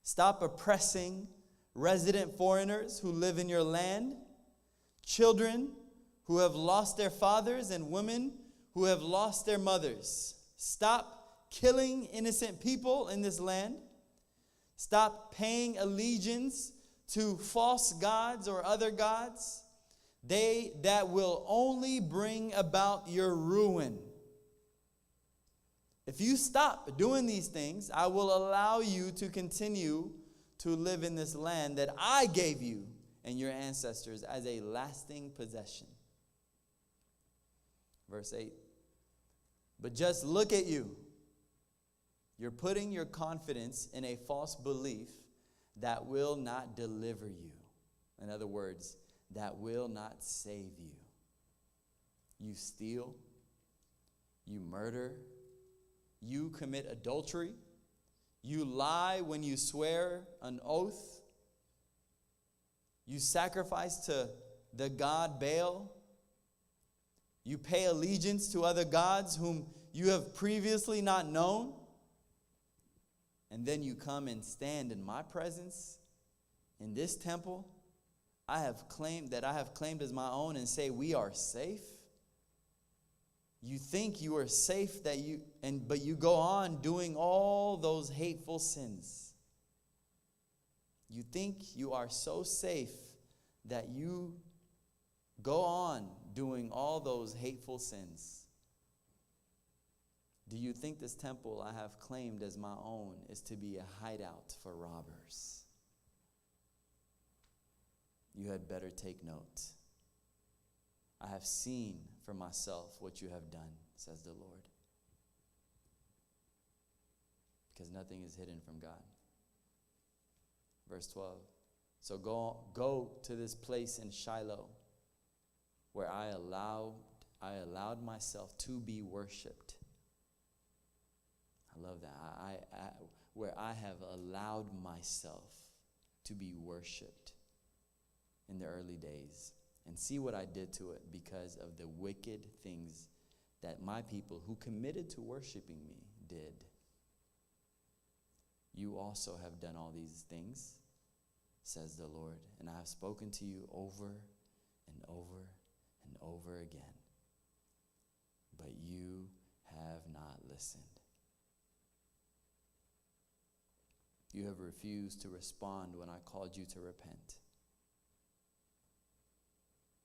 Stop oppressing resident foreigners who live in your land, children who have lost their fathers, and women who have lost their mothers. Stop killing innocent people in this land. Stop paying allegiance to false gods or other gods, that will only bring about your ruin. If you stop doing these things, I will allow you to continue to live in this land that I gave you and your ancestors as a lasting possession." Verse 8, "But just look at you. You're putting your confidence in a false belief that will not deliver you." In other words, that will not save you. You steal. You murder. You commit adultery. You lie when you swear an oath. You sacrifice to the god Baal. You pay allegiance to other gods whom you have previously not known. And then you come and stand in my presence in this temple I have claimed as my own and say we are safe. You think you are safe but you go on doing all those hateful sins. You think you are so safe that you go on doing all those hateful sins. Do you think this temple I have claimed as my own is to be a hideout for robbers? You had better take note. I have seen for myself what you have done, says the Lord. Because nothing is hidden from God. Verse 12. "So go to this place in Shiloh where I allowed I allowed myself to be worshiped. I love that. Where I have allowed myself to be worshiped in the early days. And see what I did to it because of the wicked things that my people who committed to worshiping me did. You also have done all these things, says the Lord, and I have spoken to you over and over and over again. But you have not listened. You have refused to respond when I called you to repent.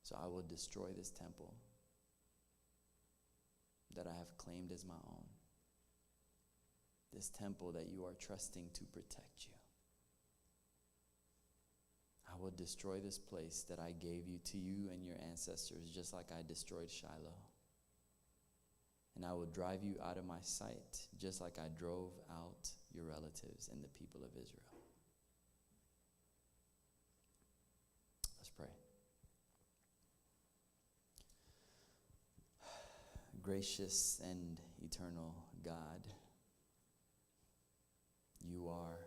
So I will destroy this temple that I have claimed as my own. This temple that you are trusting to protect you. I will destroy this place that I gave you to you and your ancestors, just like I destroyed Shiloh. And I will drive you out of my sight, just like I drove out your relatives and the people of Israel. Let's pray. Gracious and eternal God, you are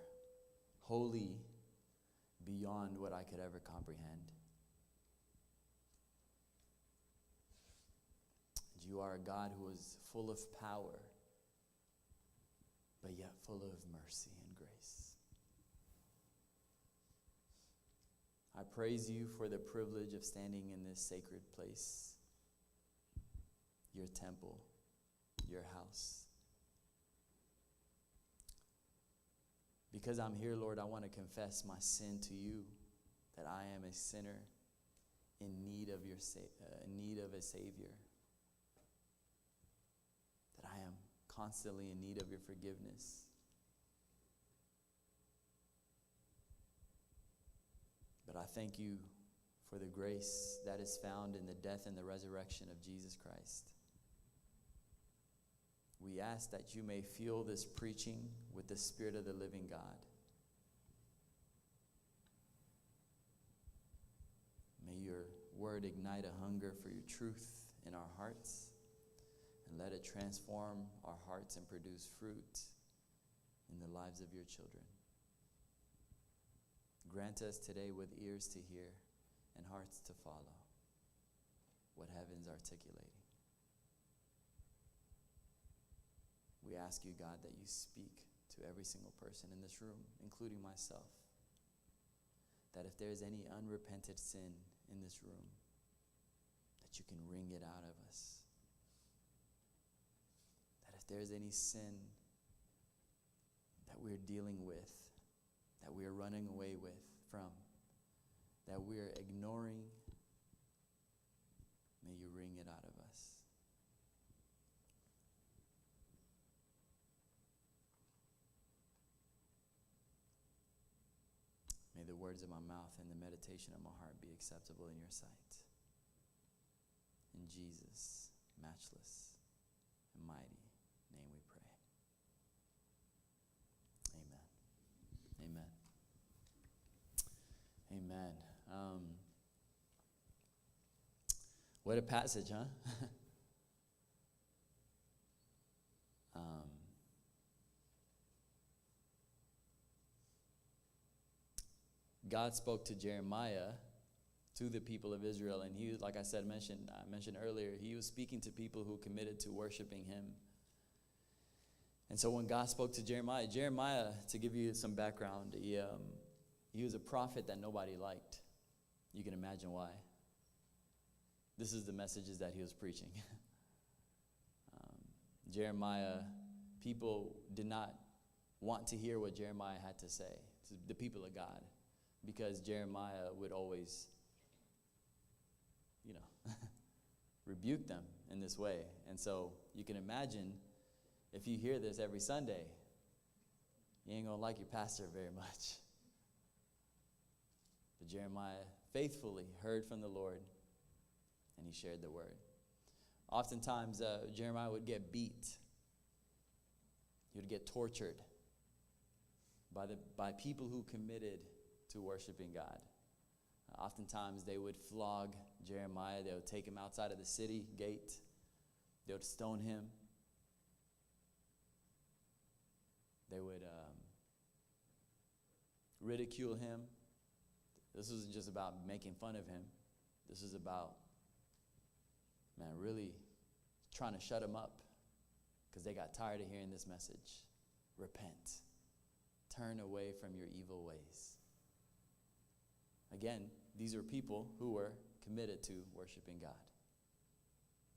holy beyond what I could ever comprehend. You are a God who is full of power, but yet full of mercy and grace. I praise you for the privilege of standing in this sacred place, your temple, your house. Because I'm here, Lord, I want to confess my sin to you, that I am a sinner in need of a Savior. That I am constantly in need of your forgiveness. But I thank you for the grace that is found in the death and the resurrection of Jesus Christ. We ask that you may fuel this preaching with the Spirit of the living God. May your word ignite a hunger for your truth in our hearts, and let it transform our hearts and produce fruit in the lives of your children. Grant us today with ears to hear and hearts to follow what heaven's articulating. We ask you, God, that you speak to every single person in this room, including myself, that if there's any unrepented sin in this room, that you can wring it out of us. That if there's any sin that we're dealing with, that we're running away from, that we're ignoring, may you wring it out of us. May the words of my mouth and the meditation of my heart be acceptable in your sight. In Jesus' matchless and mighty name we pray. Amen. Amen. Amen. What a passage, huh? God spoke to Jeremiah, to the people of Israel, and he, like I mentioned earlier, he was speaking to people who committed to worshiping him. And so when God spoke to Jeremiah, to give you some background, he was a prophet that nobody liked. You can imagine why. This is the messages that he was preaching. Jeremiah, people did not want to hear what Jeremiah had to say, to the people of God, because Jeremiah would always, rebuke them in this way. And so you can imagine, if you hear this every Sunday, you ain't going to like your pastor very much. But Jeremiah faithfully heard from the Lord, and he shared the word. Oftentimes, Jeremiah would get beat. He would get tortured by people who committed to worshiping God. Oftentimes, they would flog Jeremiah. They would take him outside of the city gate. They would stone him. They would ridicule him. This wasn't just about making fun of him. This was about, man, really trying to shut him up because they got tired of hearing this message. Repent. Turn away from your evil ways. Again, these are people who were committed to worshiping God.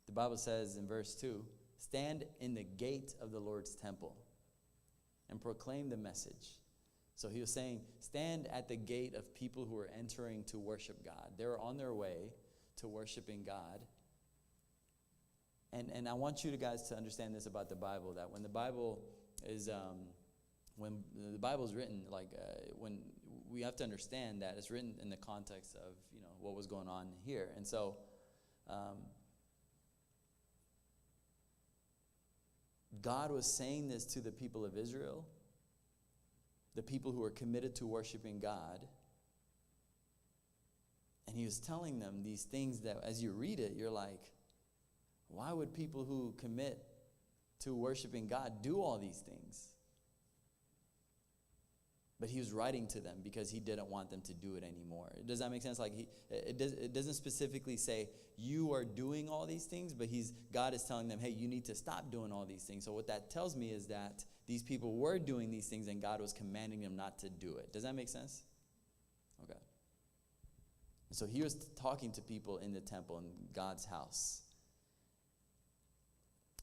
The Bible says in verse 2, stand in the gate of the Lord's temple and proclaim the message. So he was saying, stand at the gate of people who are entering to worship God. They're on their way to worshiping God. And I want you guys to understand this about the Bible, that when the Bible is written, when we have to understand that it's written in the context of, what was going on here. And so God was saying this to the people of Israel, the people who are committed to worshiping God. And he was telling them these things that as you read it, you're like, why would people who commit to worshiping God do all these things? But he was writing to them because he didn't want them to do it anymore. Does that make sense? It doesn't specifically say you are doing all these things, but God is telling them, hey, you need to stop doing all these things. So what that tells me is that these people were doing these things and God was commanding them not to do it. Does that make sense? Okay. So he was talking to people in the temple in God's house.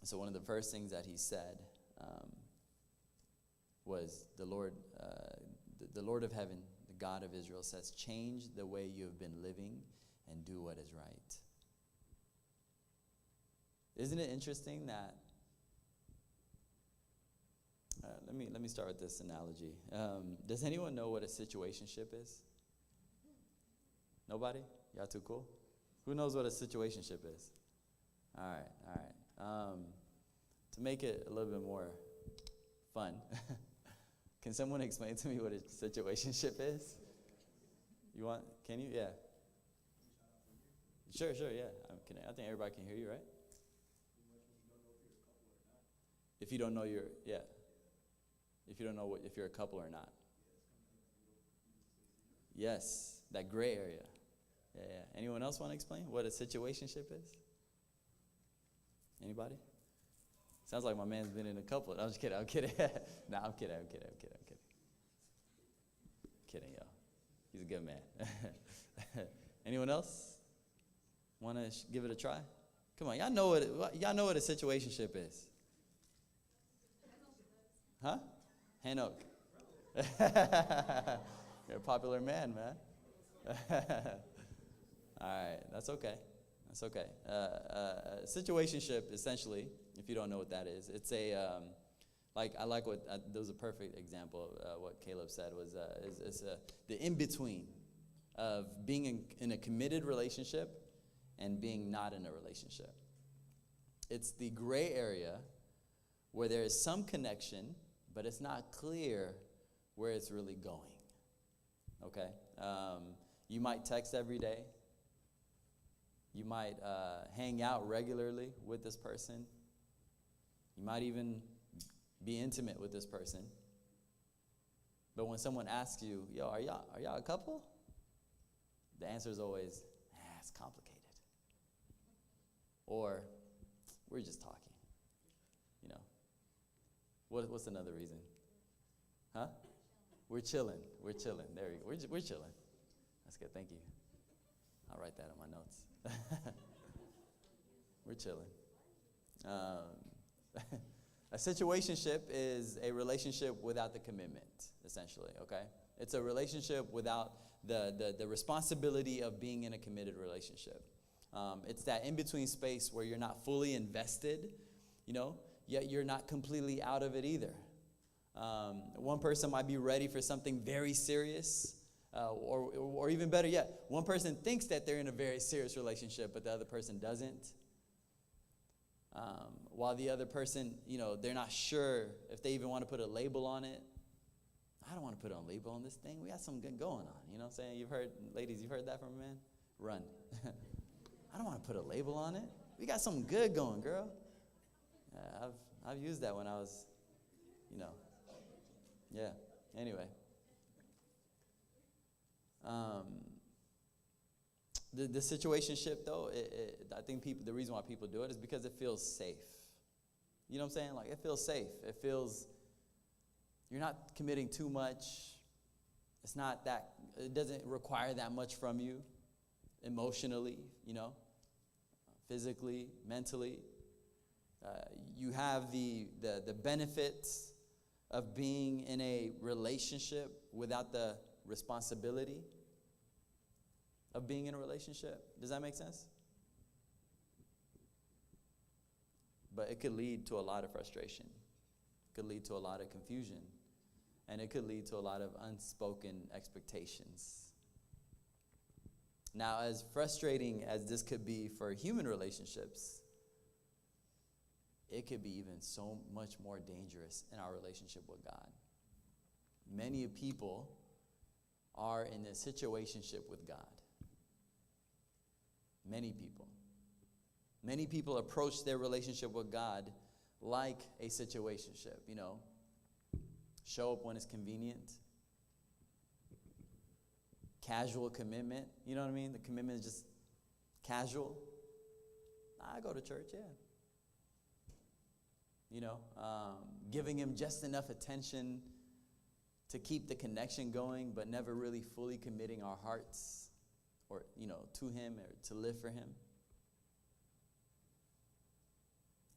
So one of the first things that he said was the Lord of heaven, the God of Israel says, change the way you have been living and do what is right. Isn't it interesting that, let me start with this analogy. Does anyone know what a situationship is? Nobody? Y'all too cool? Who knows what a situationship is? All right. To make it a little bit more fun, can someone explain to me what a situationship is? Can you? Yeah. Sure, yeah. I think everybody can hear you, right? If you don't know if you don't know if you're a couple or not. Yes, that gray area. Yeah. Anyone else want to explain what a situationship is? Anybody? Sounds like my man's been in a couple. I'm just kidding. I'm kidding. No, I'm kidding. Kidding, y'all. He's a good man. Anyone else want to give it a try? Come on, y'all know what a situationship is. Huh? Hanok. You're a popular man, man. All right, that's okay. Situationship, essentially, if you don't know what that is, it's a there was a perfect example of what Caleb said was the in-between of being in a committed relationship and being not in a relationship. It's the gray area where there is some connection, but it's not clear where it's really going. Okay? You might text every day. You might hang out regularly with this person. You might even be intimate with this person. But when someone asks you, yo, are y'all a couple? The answer is always, it's complicated. Or, we're just talking. What's another reason? Huh? We're chilling. There we go. We're chilling. That's good. Thank you. I'll write that in my notes. We're chilling. A situationship is a relationship without the commitment, essentially, okay? It's a relationship without the responsibility of being in a committed relationship. It's that in-between space where you're not fully invested, yet you're not completely out of it either. One person might be ready for something very serious, or even better yet, one person thinks that they're in a very serious relationship, but the other person doesn't. While the other person, they're not sure if they even want to put a label on it. I don't want to put a label on this thing. We got something good going on. You know what I'm saying? Ladies, you've heard that from a man? Run. I don't want to put a label on it. We got something good going, girl. Yeah, I've used that when I was, yeah. Anyway. The situationship, though, I think the reason why people do it is because it feels safe. You know what I'm saying? Like, it feels safe. It feels, you're not committing too much. It doesn't require that much from you emotionally, physically, mentally. You have the benefits of being in a relationship without the responsibility of being in a relationship. Does that make sense? But it could lead to a lot of frustration. It could lead to a lot of confusion. And it could lead to a lot of unspoken expectations. Now, as frustrating as this could be for human relationships, it could be even so much more dangerous in our relationship with God. Many people are in a situationship with God. Many people. Many people approach their relationship with God like a situationship, Show up when it's convenient. Casual commitment, you know what I mean? The commitment is just casual. I go to church, yeah. Giving him just enough attention to keep the connection going, but never really fully committing our hearts or, to him or to live for him.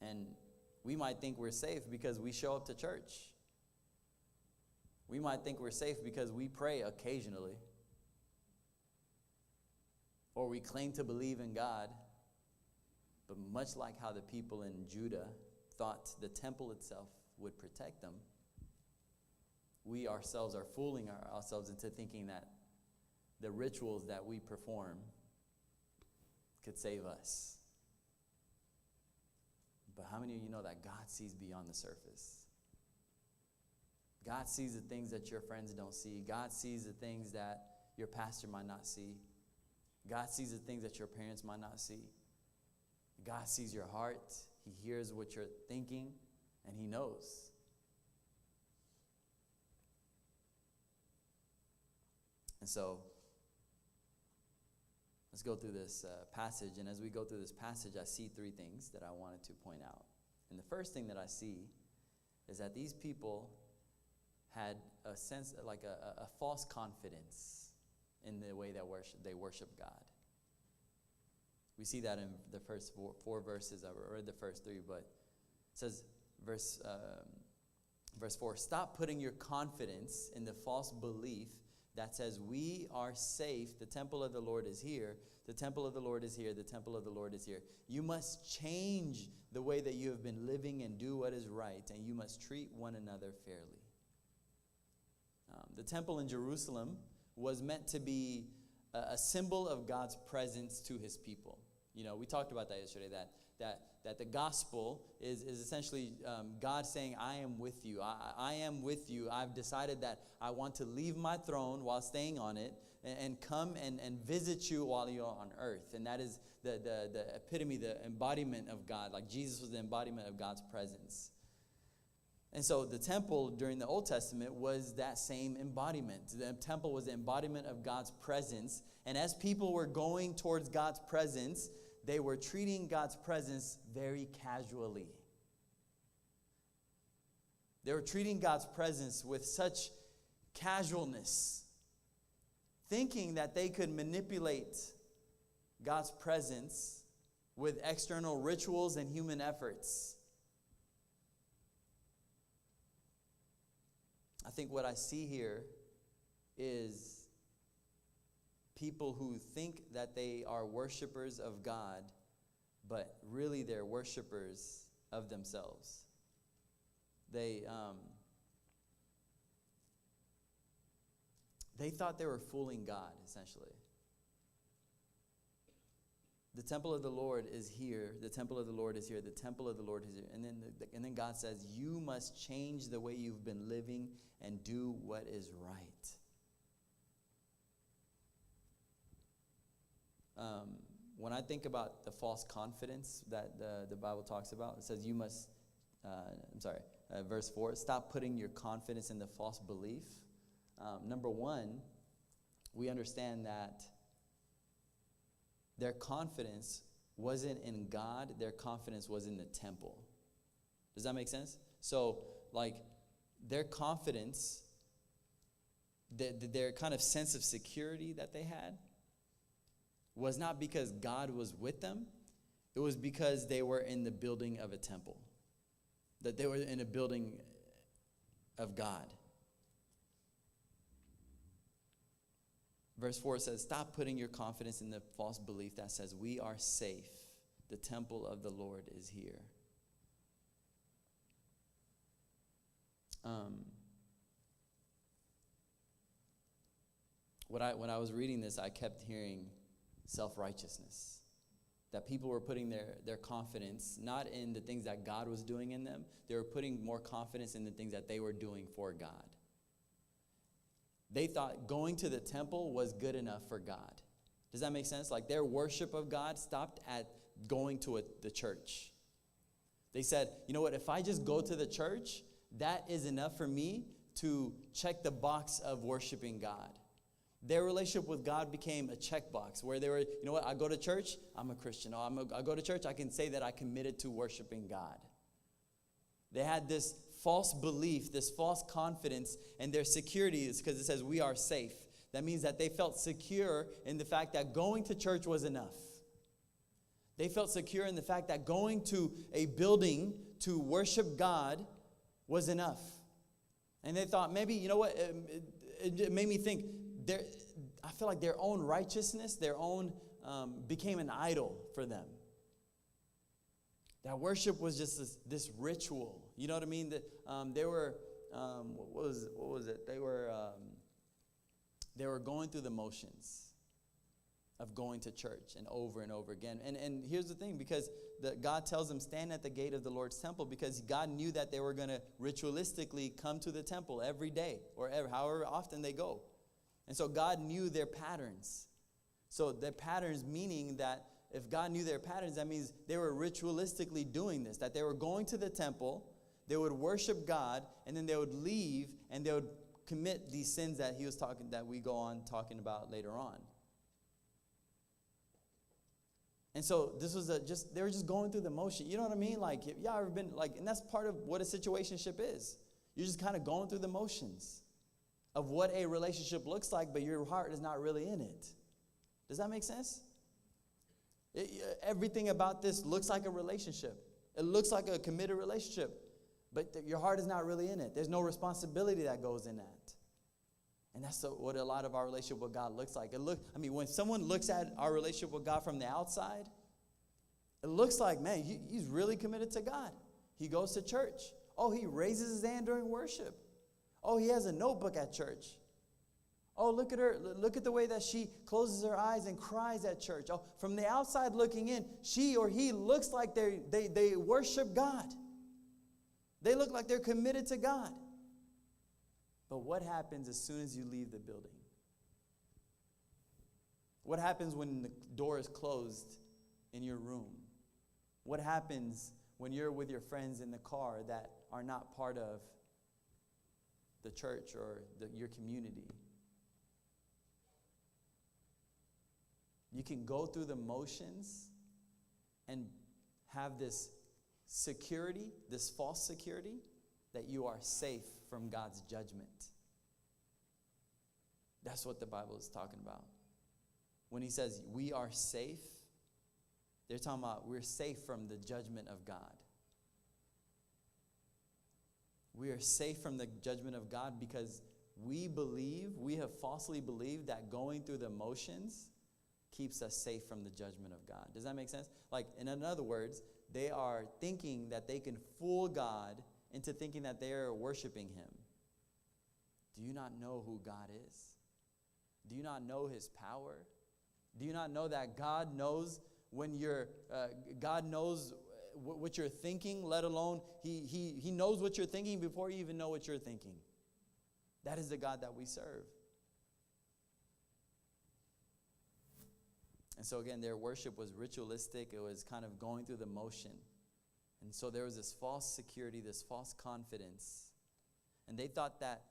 And we might think we're safe because we show up to church. We might think we're safe because we pray occasionally. Or we claim to believe in God. But much like how the people in Judah thought the temple itself would protect them, we ourselves are fooling ourselves into thinking that the rituals that we perform could save us. But how many of you know that God sees beyond the surface? God sees the things that your friends don't see. God sees the things that your pastor might not see. God sees the things that your parents might not see. God sees your heart. He hears what you're thinking, and he knows. And so, let's go through this passage. And as we go through this passage, I see three things that I wanted to point out. And the first thing that I see is that these people had a sense, like a false confidence in the way that they worship God. We see that in the first four verses. I read the first three, but it says, verse 4, stop putting your confidence in the false belief that says we are safe, the temple of the Lord is here, the temple of the Lord is here, the temple of the Lord is here. You must change the way that you have been living and do what is right, and you must treat one another fairly. The temple in Jerusalem was meant to be a symbol of God's presence to his people. We talked about that yesterday, that the gospel is essentially God saying, I am with you. I am with you. I've decided that I want to leave my throne while staying on it and come and visit you while you're on earth. And that is the epitome, the embodiment of God. Like Jesus was the embodiment of God's presence. And so the temple during the Old Testament was that same embodiment. The temple was the embodiment of God's presence. And as people were going towards God's presence, they were treating God's presence very casually. They were treating God's presence with such casualness, thinking that they could manipulate God's presence with external rituals and human efforts. I think what I see here is people who think that they are worshipers of God, but really they're worshipers of themselves. They thought they were fooling God, essentially. The temple of the Lord is here. The temple of the Lord is here. The temple of the Lord is here. And then God says, you must change the way you've been living and do what is right. when I think about the false confidence that the Bible talks about, it says you must, verse 4, stop putting your confidence in the false belief. Number one, we understand that their confidence wasn't in God, their confidence was in the temple. Does that make sense? So, like, their confidence, their kind of sense of security that they had was not because God was with them. It was because they were in the building of a temple, that they were in a building of God. Verse 4 says, stop putting your confidence in the false belief that says, we are safe. The temple of the Lord is here. When I was reading this, I kept hearing self-righteousness. That people were putting their confidence not in the things that God was doing in them. They were putting more confidence in the things that they were doing for God. They thought going to the temple was good enough for God. Does that make sense? Like, their worship of God stopped at going to the church. They said, you know what, if I just go to the church, that is enough for me to check the box of worshiping God. Their relationship with God became a checkbox where they were, you know what, I go to church, I'm a Christian. I go to church, I can say that I committed to worshiping God. They had this false belief, this false confidence, and their security is because it says we are safe. That means that they felt secure in the fact that going to church was enough. They felt secure in the fact that going to a building to worship God was enough. And they thought, maybe, you know what, it made me think, I feel like their own righteousness, their own, became an idol for them. That worship was just this ritual. You know what I mean? That they were, what was it? They were going through the motions of going to church and over again. And here's the thing, because God tells them, stand at the gate of the Lord's temple, because God knew that they were going to ritualistically come to the temple every day or however often they go. And so God knew their patterns. So their patterns, meaning that if God knew their patterns, that means they were ritualistically doing this, that they were going to the temple, they would worship God, and then they would leave and they would commit these sins that we go on talking about later on. And so this was they were just going through the motion. You know what I mean? Like, y'all ever been like, and that's part of what a situationship is. You're just kind of going through the motions of what a relationship looks like, but your heart is not really in it. Does that make sense? Everything about this looks like a relationship. It looks like a committed relationship, but your heart is not really in it. There's no responsibility that goes in that. And that's what a lot of our relationship with God looks like. When someone looks at our relationship with God from the outside, it looks like, man, he's really committed to God. He goes to church. Oh, he raises his hand during worship. Oh, he has a notebook at church. Oh, look at her. Look at the way that she closes her eyes and cries at church. Oh, from the outside looking in, she or he looks like they worship God. They look like they're committed to God. But what happens as soon as you leave the building? What happens when the door is closed in your room? What happens when you're with your friends in the car that are not part of the church or your community? You can go through the motions and have this security, this false security, that you are safe from God's judgment. That's what the Bible is talking about. When he says we are safe, they're talking about we're safe from the judgment of God. We are safe from the judgment of God because we have falsely believed that going through the motions keeps us safe from the judgment of God. Does that make sense? Like, in other words, they are thinking that they can fool God into thinking that they are worshiping him. Do you not know who God is? Do you not know his power? Do you not know that God knows when God knows what you're thinking, let alone he knows what you're thinking before you even know what you're thinking? That is the God that we serve. And so again, their worship was ritualistic. It was kind of going through the motion. And so there was this false security, this false confidence. And they thought that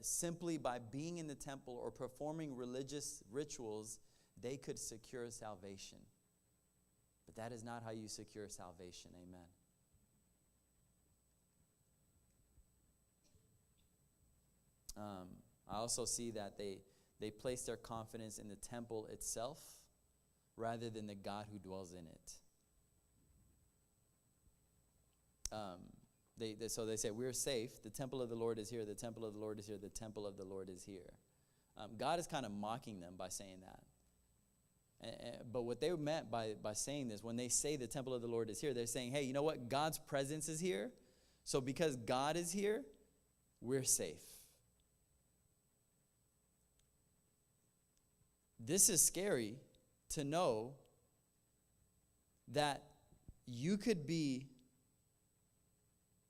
simply by being in the temple or performing religious rituals, they could secure salvation. But that is not how you secure salvation. Amen. I also see that they place their confidence in the temple itself rather than the God who dwells in it. So they say, we're safe. The temple of the Lord is here. The temple of the Lord is here. The temple of the Lord is here. God is kind of mocking them by saying that. But what they meant by saying this, when they say the temple of the Lord is here, they're saying, hey, you know what? God's presence is here. So because God is here, we're safe. This is scary to know that you could be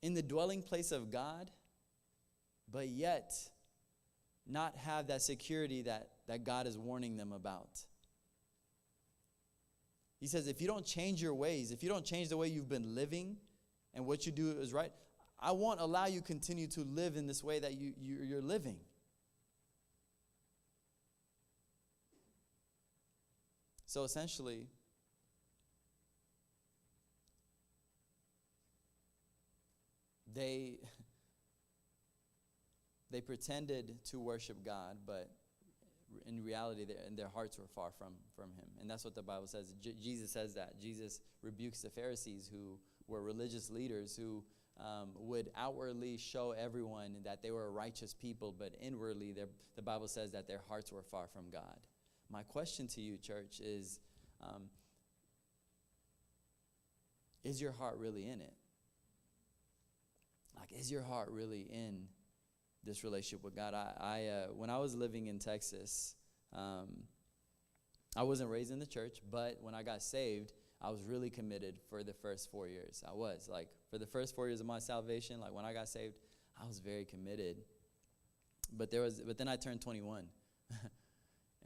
in the dwelling place of God, but yet not have that security that God is warning them about. He says, if you don't change your ways, if you don't change the way you've been living and what you do is right, I won't allow you continue to live in this way that you're living. So essentially, they pretended to worship God, but in reality, their hearts were far from Him. And that's what the Bible says. Jesus says that. Jesus rebukes the Pharisees, who were religious leaders, who would outwardly show everyone that they were a righteous people, but inwardly, the Bible says that their hearts were far from God. My question to you, church, is your heart really in it? Like, is your heart really in this relationship with God? When I was living in Texas, I wasn't raised in the church, but when I got saved, I was really committed for the first 4 years. I was, like, for the first 4 years of my salvation, like, when I got saved, I was very committed. But then I turned 21.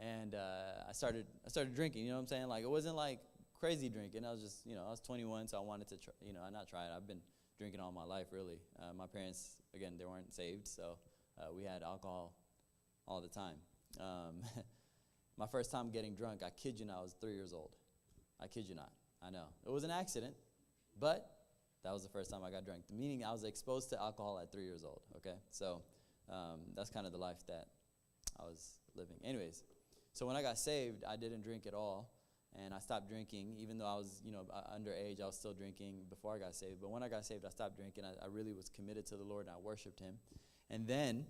And I started drinking, you know what I'm saying? Like, it wasn't like crazy drinking. I was just, I was 21, so I wanted to, not try it. I've been drinking all my life, really. My parents, again, they weren't saved, so we had alcohol all the time. My first time getting drunk, I kid you not, I was 3 years old. I kid you not. I know. It was an accident, but that was the first time I got drunk. Meaning I was exposed to alcohol at 3 years old, okay? So that's kind of the life that I was living. Anyways, so when I got saved, I didn't drink at all, and I stopped drinking. Even though I was, underage, I was still drinking before I got saved. But when I got saved, I stopped drinking. I really was committed to the Lord, and I worshiped Him. And then,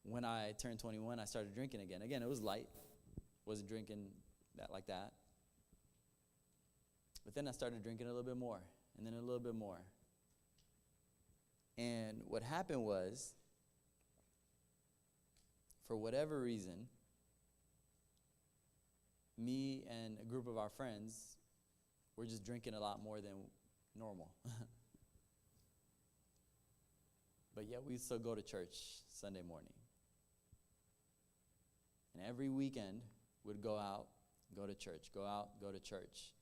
when I turned 21, I started drinking again. Again, it was light. Wasn't drinking that like that. But then I started drinking a little bit more, and then a little bit more. And what happened was, for whatever reason, me and a group of our friends were just drinking a lot more than normal. But yet we still go to church Sunday morning. And every weekend would go out, go to church, go out, go to church.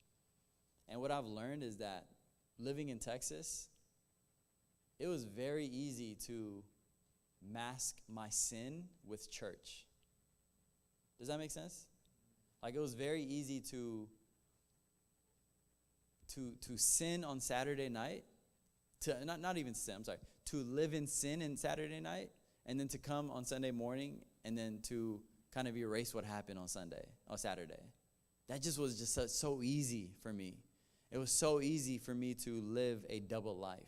And what I've learned is that living in Texas, it was very easy to mask my sin with church. Does that make sense? Like, it was very easy to sin on Saturday night, to not even sin, I'm sorry, to live in sin in Saturday night, and then to come on Sunday morning, and then to kind of erase what happened on Saturday. That just was just so easy for me. It was so easy for me to live a double life.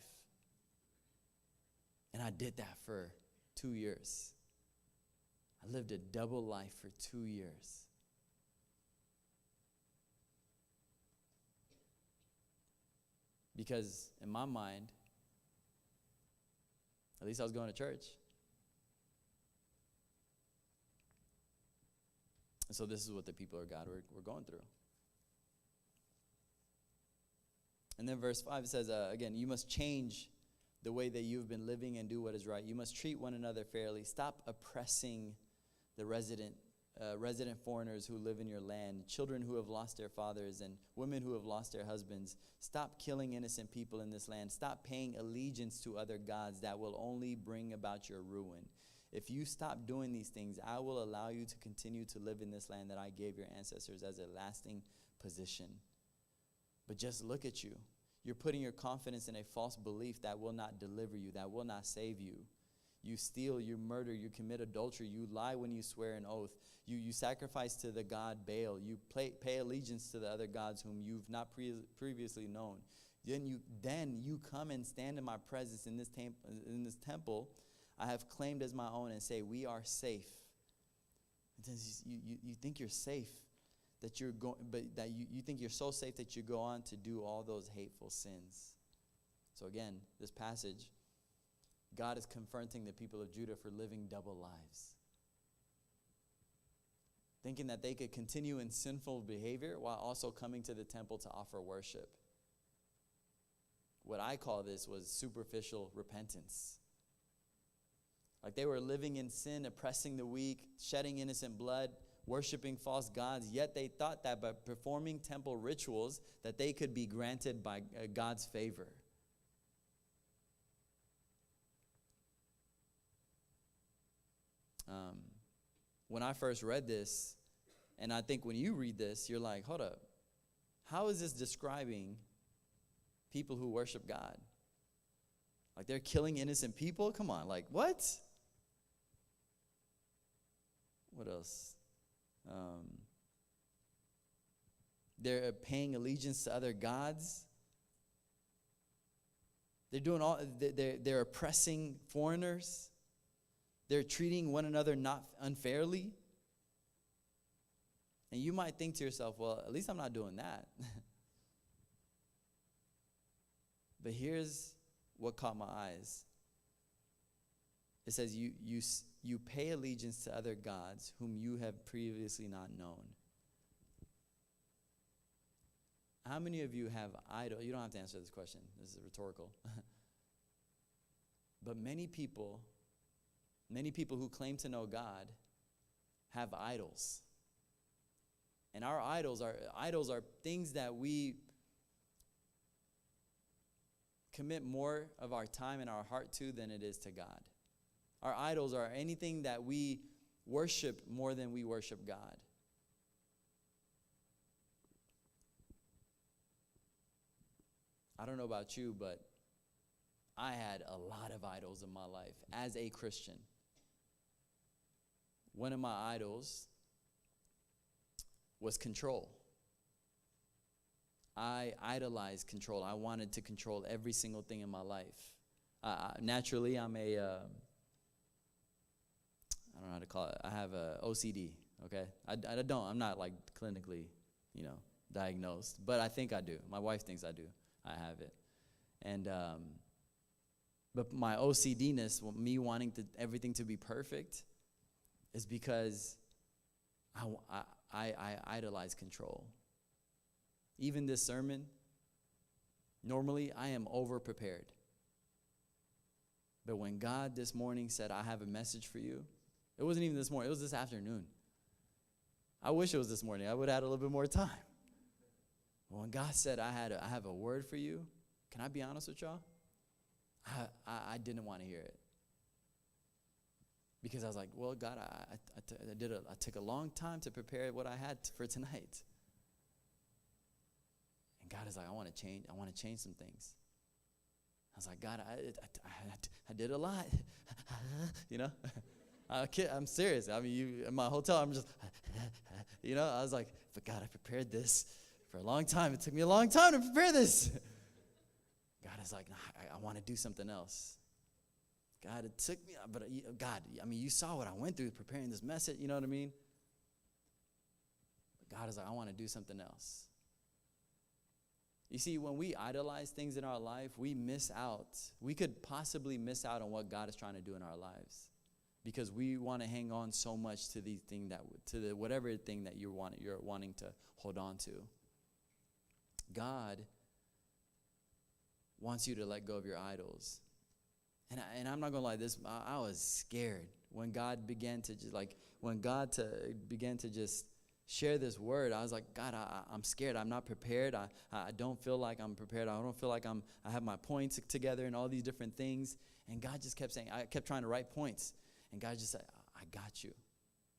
And I did that for 2 years. I lived a double life for 2 years. Because in my mind, at least I was going to church. And so this is what the people of God were going through. And then verse 5 says, again, you must change the way that you've been living and do what is right. You must treat one another fairly. Stop oppressing the resident resident foreigners who live in your land, children who have lost their fathers, and women who have lost their husbands. Stop killing innocent people in this land. Stop paying allegiance to other gods that will only bring about your ruin. If you stop doing these things, I will allow you to continue to live in this land that I gave your ancestors as a lasting position. But just look at you. You're putting your confidence in a false belief that will not deliver you, that will not save you. You steal, you murder, you commit adultery, you lie when you swear an oath. You sacrifice to the god Baal. You pay allegiance to the other gods whom you've not previously known. Then you come and stand in my presence in this temple I have claimed as my own and say, we are safe. You think you're safe, that you're going, but that you think you're so safe that you go on to do all those hateful sins. So again, this passage, God is confronting the people of Judah for living double lives. Thinking that they could continue in sinful behavior while also coming to the temple to offer worship. What I call this was superficial repentance. Like they were living in sin, oppressing the weak, shedding innocent blood, worshiping false gods, yet they thought that by performing temple rituals that they could be granted by God's favor. When I first read this, and I think when you read this, you're like, hold up, how is this describing people who worship God? Like they're killing innocent people? Come on, like what? What else? They're paying allegiance to other gods. They're doing all. They're oppressing foreigners. They're treating one another not unfairly. And you might think to yourself, well, at least I'm not doing that. But here's what caught my eyes. It says you pay allegiance to other gods whom you have previously not known. How many of you have idols? You don't have to answer this question. This is rhetorical. But many people who claim to know God have idols. And our idols are things that we commit more of our time and our heart to than it is to God. Our idols are anything that we worship more than we worship God. I don't know about you, but I had a lot of idols in my life as a Christian. One of my idols was control. I idolized control. I wanted to control every single thing in my life. Naturally, I'm I don't know how to call it. I have a OCD, okay? I'm not like clinically, diagnosed, but I think I do. My wife thinks I do. I have it. And, but my OCD-ness, me wanting everything to be perfect, is because I idolize control. Even this sermon, normally I am over-prepared. But when God this morning said, I have a message for you, it wasn't even this morning, it was this afternoon. I wish it was this morning. I would have had a little bit more time. But when God said, I have a word for you, can I be honest with y'all? I didn't want to hear it. Because I was like, well, God, I took a long time to prepare what I had for tonight. And God is like, I want to change some things. I was like, God, I did a lot. I'm serious. I mean, you in my hotel, I'm just, I was like, but God, I prepared this for a long time. It took me a long time to prepare this. God is like, no, I want to do something else. God, it took me, but God, I mean, you saw what I went through preparing this message, you know what I mean? But God is like, I want to do something else. You see, when we idolize things in our life, we miss out. We could possibly miss out on what God is trying to do in our lives because we want to hang on so much to the thing whatever thing that you're wanting to hold on to. God wants you to let go of your idols. And I'm not going to lie, I was scared when God began to just share this word, I was like, God, I'm scared. I'm not prepared. I don't feel like I'm prepared. I don't feel like I have my points together and all these different things. And God just kept saying, I kept trying to write points. And God just said, I got you.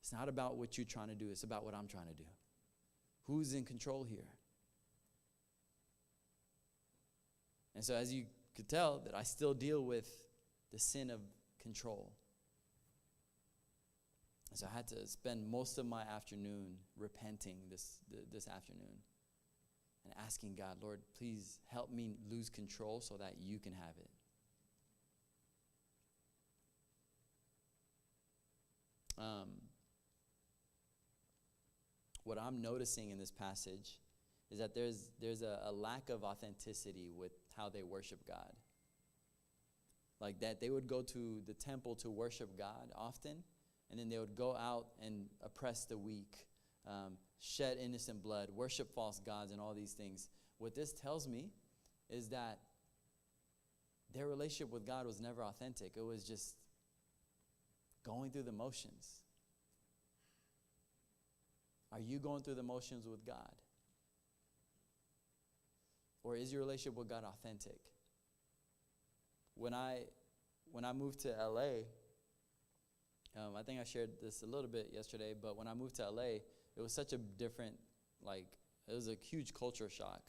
It's not about what you're trying to do. It's about what I'm trying to do. Who's in control here? And so as you could tell, that I still deal with the sin of control. And so I had to spend most of my afternoon repenting this afternoon and asking God, Lord, please help me lose control so that you can have it. What I'm noticing in this passage is that there's a lack of authenticity with how they worship God. Like that they would go to the temple to worship God often, and then they would go out and oppress the weak, shed innocent blood, worship false gods, and all these things. What this tells me is that their relationship with God was never authentic. It was just going through the motions. Are you going through the motions with God? Or is your relationship with God authentic? When I moved to LA, I think I shared this a little bit yesterday, but when I moved to LA, it was such a different, it was a huge culture shock,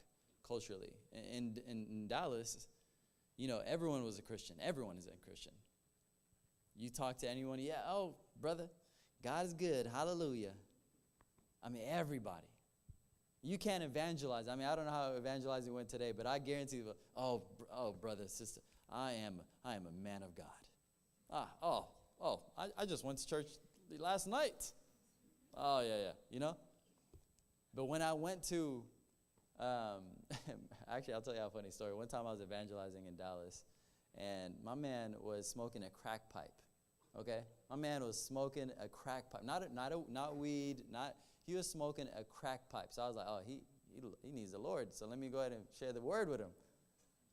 culturally. In Dallas, everyone was a Christian. Everyone is a Christian. You talk to anyone, brother, God is good, hallelujah. I mean, everybody. You can't evangelize. I mean, I don't know how evangelizing went today, but I guarantee you, brother, sister, I am a man of God. I just went to church last night. Oh, yeah. But when I went to, actually, I'll tell you a funny story. One time I was evangelizing in Dallas, and my man was smoking a crack pipe, okay? My man was smoking a crack pipe. Not weed, he was smoking a crack pipe. So I was like, he needs the Lord, so let me go ahead and share the word with him.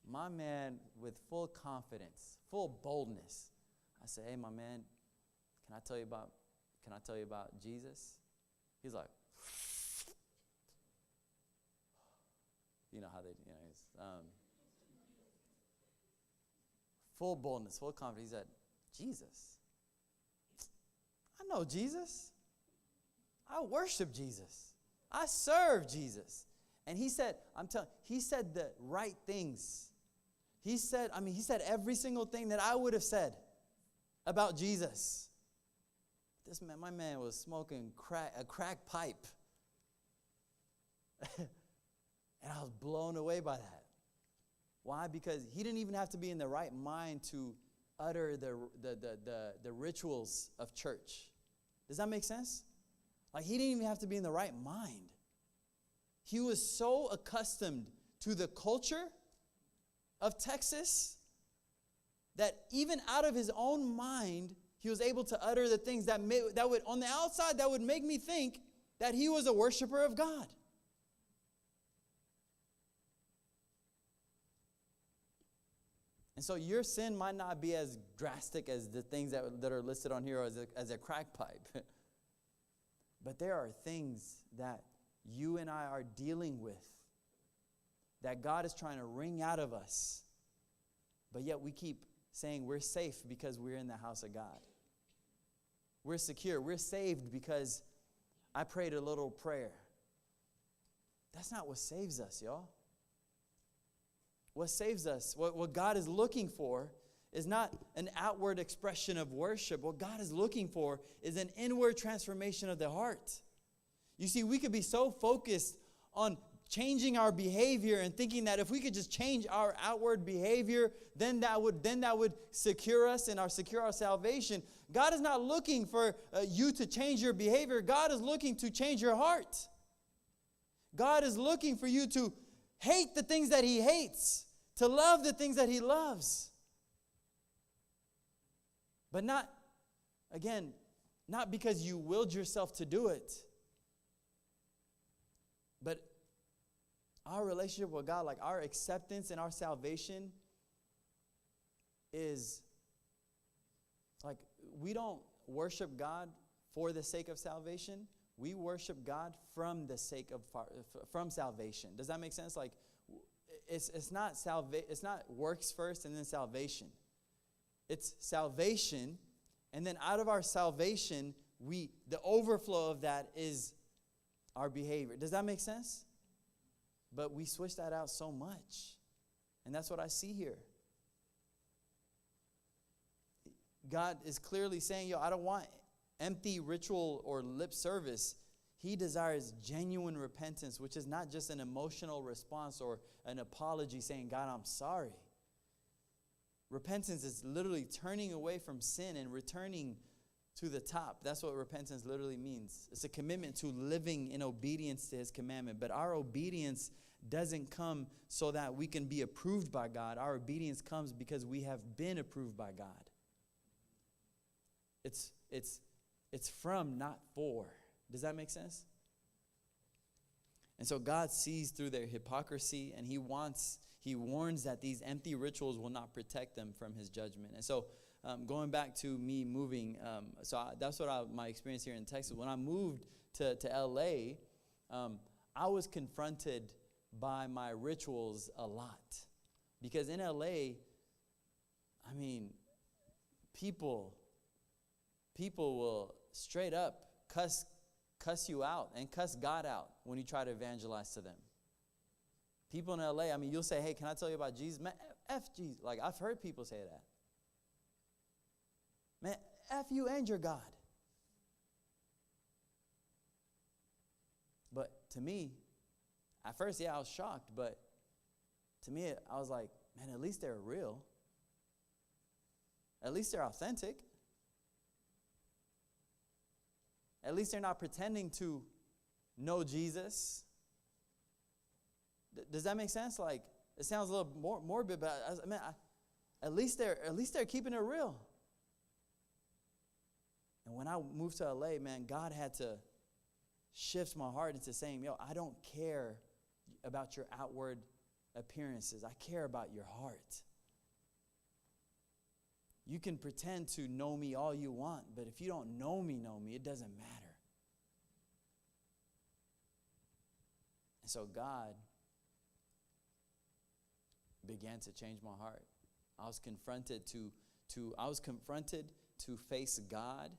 My man, with full confidence, full boldness, I said, hey, my man, can I tell you about Jesus? He's like, you know how they, full boldness, full confidence. He said, Jesus? I know Jesus. I worship Jesus. I serve Jesus. And he said, he said the right things. He said every single thing that I would have said about Jesus. My man was smoking a crack pipe. And I was blown away by that. Why? Because he didn't even have to be in the right mind to utter the rituals of church. Does that make sense? Like, he didn't even have to be in the right mind. He was so accustomed to the culture of Texas that even out of his own mind, he was able to utter the things that would, on the outside, that would make me think that he was a worshiper of God. And so your sin might not be as drastic as the things that are listed on here as a crack pipe. But there are things that you and I are dealing with that God is trying to wring out of us. But yet we keep saying we're safe because we're in the house of God. We're secure. We're saved because I prayed a little prayer. That's not what saves us, y'all. What saves us, what God is looking for, is not an outward expression of worship. What God is looking for is an inward transformation of the heart. You see, we could be so focused on changing our behavior and thinking that if we could just change our outward behavior, then that would secure us and secure our salvation. God is not looking for you to change your behavior. God is looking to change your heart. God is looking for you to hate the things that He hates, to love the things that He loves. But not because you willed yourself to do it, but our relationship with God, like our acceptance and our salvation, is like we don't worship God for the sake of salvation. We worship God from the sake of from salvation. Does that make sense? Like, it's not works first and then salvation. It's salvation, and then out of our salvation, the overflow of that is our behavior. Does that make sense? But we switch that out so much. And that's what I see here. God is clearly saying, I don't want empty ritual or lip service. He desires genuine repentance, which is not just an emotional response or an apology saying, God, I'm sorry. Repentance is literally turning away from sin and returning to the top. That's what repentance literally means. It's a commitment to living in obedience to His commandment. But our obedience doesn't come so that we can be approved by God. Our obedience comes because we have been approved by God. It's from, not for. Does that make sense? And so God sees through their hypocrisy, and He warns that these empty rituals will not protect them from His judgment. And so going back to me moving, that's what my experience here in Texas. When I moved to LA, I was confronted by my rituals a lot. Because in LA, people will straight up cuss you out and cuss God out when you try to evangelize to them. People in LA, you'll say, hey, can I tell you about Jesus? Man, F Jesus. Like, I've heard people say that. Man, F you and your God. But to me, at first, I was shocked, but to me, I was like, man, at least they're real. At least they're authentic. At least they're not pretending to know Jesus. Does that make sense? Like, it sounds a little more morbid, but at least they're keeping it real. And when I moved to LA, man, God had to shift my heart into saying, I don't care about your outward appearances. I care about your heart. You can pretend to know me all you want, but if you don't know me, it doesn't matter. And so God began to change my heart. I was confronted to face God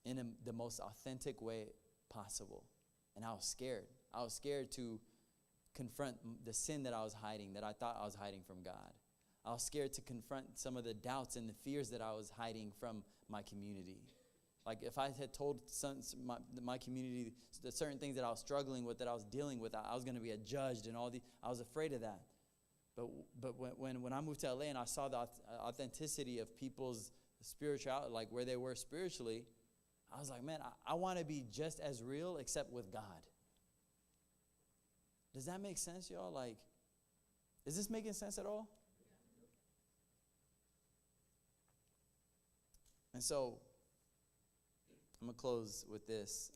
in the most authentic way possible. And I was scared. I was scared to confront the sin that I was hiding, that I thought I was hiding from God. I was scared to confront some of the doubts and the fears that I was hiding from my community. Like, if I had told my community the certain things that I was struggling with, that I was dealing with, I was going to be judged and I was afraid of that. But when I moved to LA and I saw the authenticity of people's spirituality, like where they were spiritually, I was like, man, I want to be just as real except with God. Does that make sense, y'all? Like, is this making sense at all? And so, I'm going to close with this.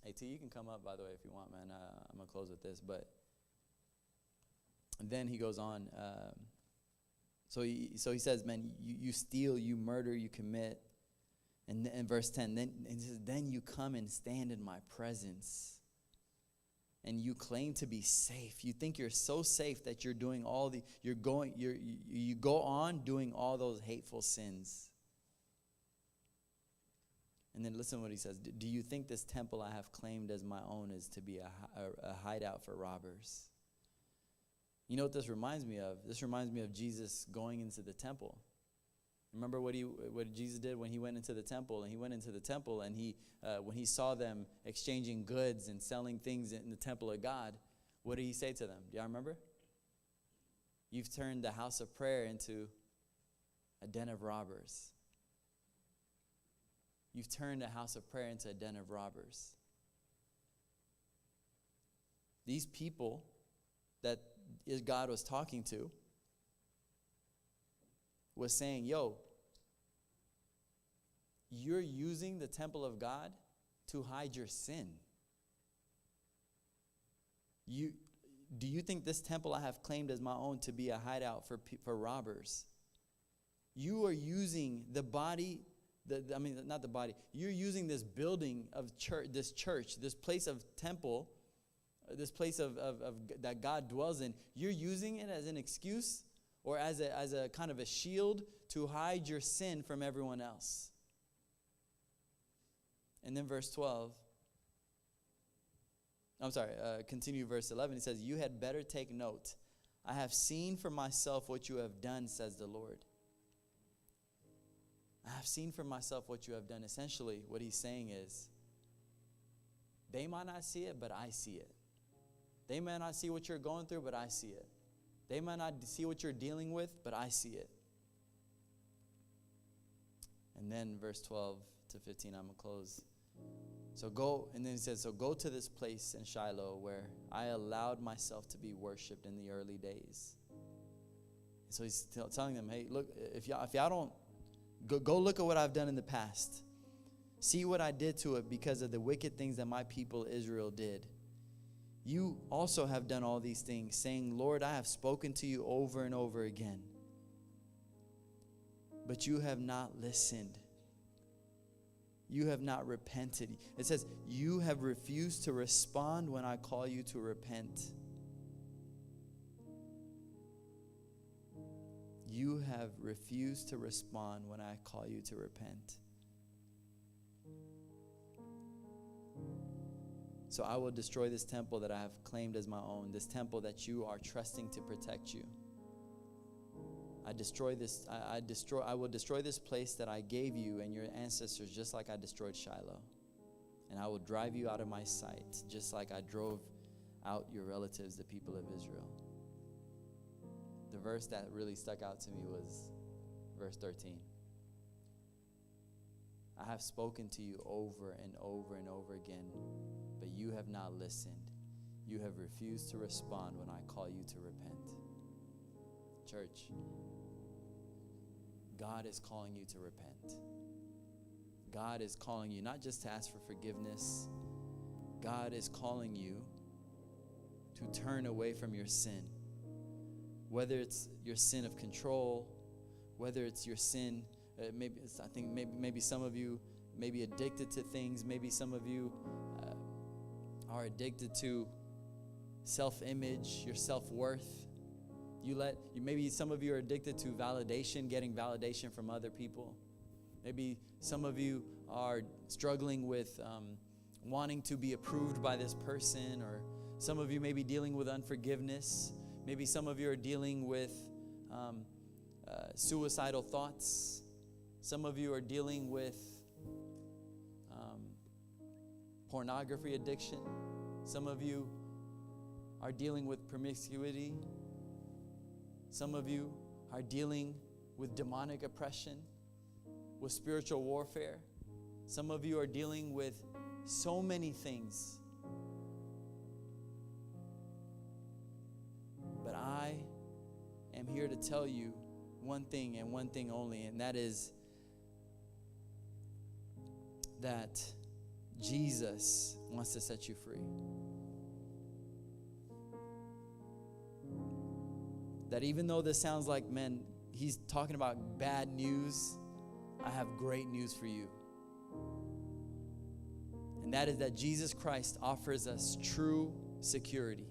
AT, you can come up, by the way, if you want, man. I'm going to close with this. But then he goes on. So he says, man, you steal, you murder, you commit. And in verse 10, then he says, then you come and stand in my presence. And you claim to be safe. You think you're so safe that you're doing you go on doing all those hateful sins. And then listen to what he says. Do you think this temple I have claimed as my own is to be a hideout for robbers? You know what this reminds me of? This reminds me of Jesus going into the temple. Remember what Jesus did when he went into the temple? And he went into the temple, and when he saw them exchanging goods and selling things in the temple of God, what did he say to them? Do y'all remember? You've turned the house of prayer into a den of robbers. You've turned the house of prayer into a den of robbers. These people that God was talking to was saying, you're using the temple of God to hide your sin. Do you think this temple I have claimed as my own to be a hideout for robbers? You are using the body, not the body. You're using this building of church, this place of temple, this place of that God dwells in. You're using it as an excuse or as a kind of a shield to hide your sin from everyone else. And then verse 12. Continue verse 11. It says, "You had better take note. I have seen for myself what you have done, says the Lord." I have seen for myself what you have done. Essentially, what he's saying is, they might not see it, but I see it. They may not see what you're going through, but I see it. They might not see what you're dealing with, but I see it. And then verse 12 to 15, I'm going to close. So go, and then he says, so go to this place in Shiloh where I allowed myself to be worshipped in the early days. So he's telling them, hey, look, if y'all don't, go look at what I've done in the past. See what I did to it because of the wicked things that my people Israel did. You also have done all these things, saying, Lord, I have spoken to you over and over again. But you have not listened. You have not repented. It says, you have refused to respond when I call you to repent. You have refused to respond when I call you to repent. So I will destroy this temple that I have claimed as my own, this temple that you are trusting to protect you. I will destroy this place that I gave you and your ancestors, just like I destroyed Shiloh. And I will drive you out of my sight, just like I drove out your relatives, the people of Israel. The verse that really stuck out to me was verse 13. I have spoken to you over and over and over again, but you have not listened. You have refused to respond when I call you to repent. Church, God is calling you to repent. God is calling you not just to ask for forgiveness. God is calling you to turn away from your sin. Whether it's your sin of control, whether it's your sin, maybe some of you may be addicted to things. Maybe some of you are addicted to self-image, your self-worth. Maybe some of you are addicted to validation, getting validation from other people. Maybe some of you are struggling with wanting to be approved by this person, or some of you may be dealing with unforgiveness. Maybe some of you are dealing with suicidal thoughts. Some of you are dealing with pornography addiction. Some of you are dealing with promiscuity. Some of you are dealing with demonic oppression, with spiritual warfare. Some of you are dealing with so many things. But I am here to tell you one thing and one thing only, and that is that Jesus wants to set you free. That even though this sounds like, man, he's talking about bad news, I have great news for you. And that is that Jesus Christ offers us true security.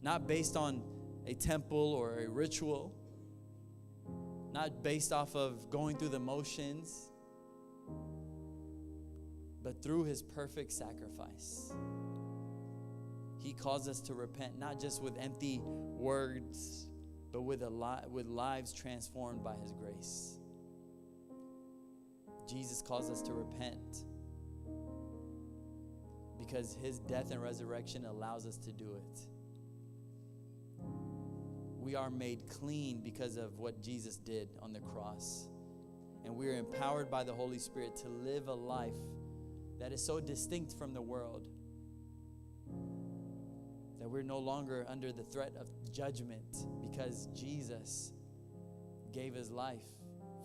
Not based on a temple or a ritual. Not based off of going through the motions. But through his perfect sacrifice. He calls us to repent, not just with empty words, but with lives transformed by his grace. Jesus calls us to repent because his death and resurrection allows us to do it. We are made clean because of what Jesus did on the cross. And we are empowered by the Holy Spirit to live a life that is so distinct from the world that we're no longer under the threat of judgment because Jesus gave his life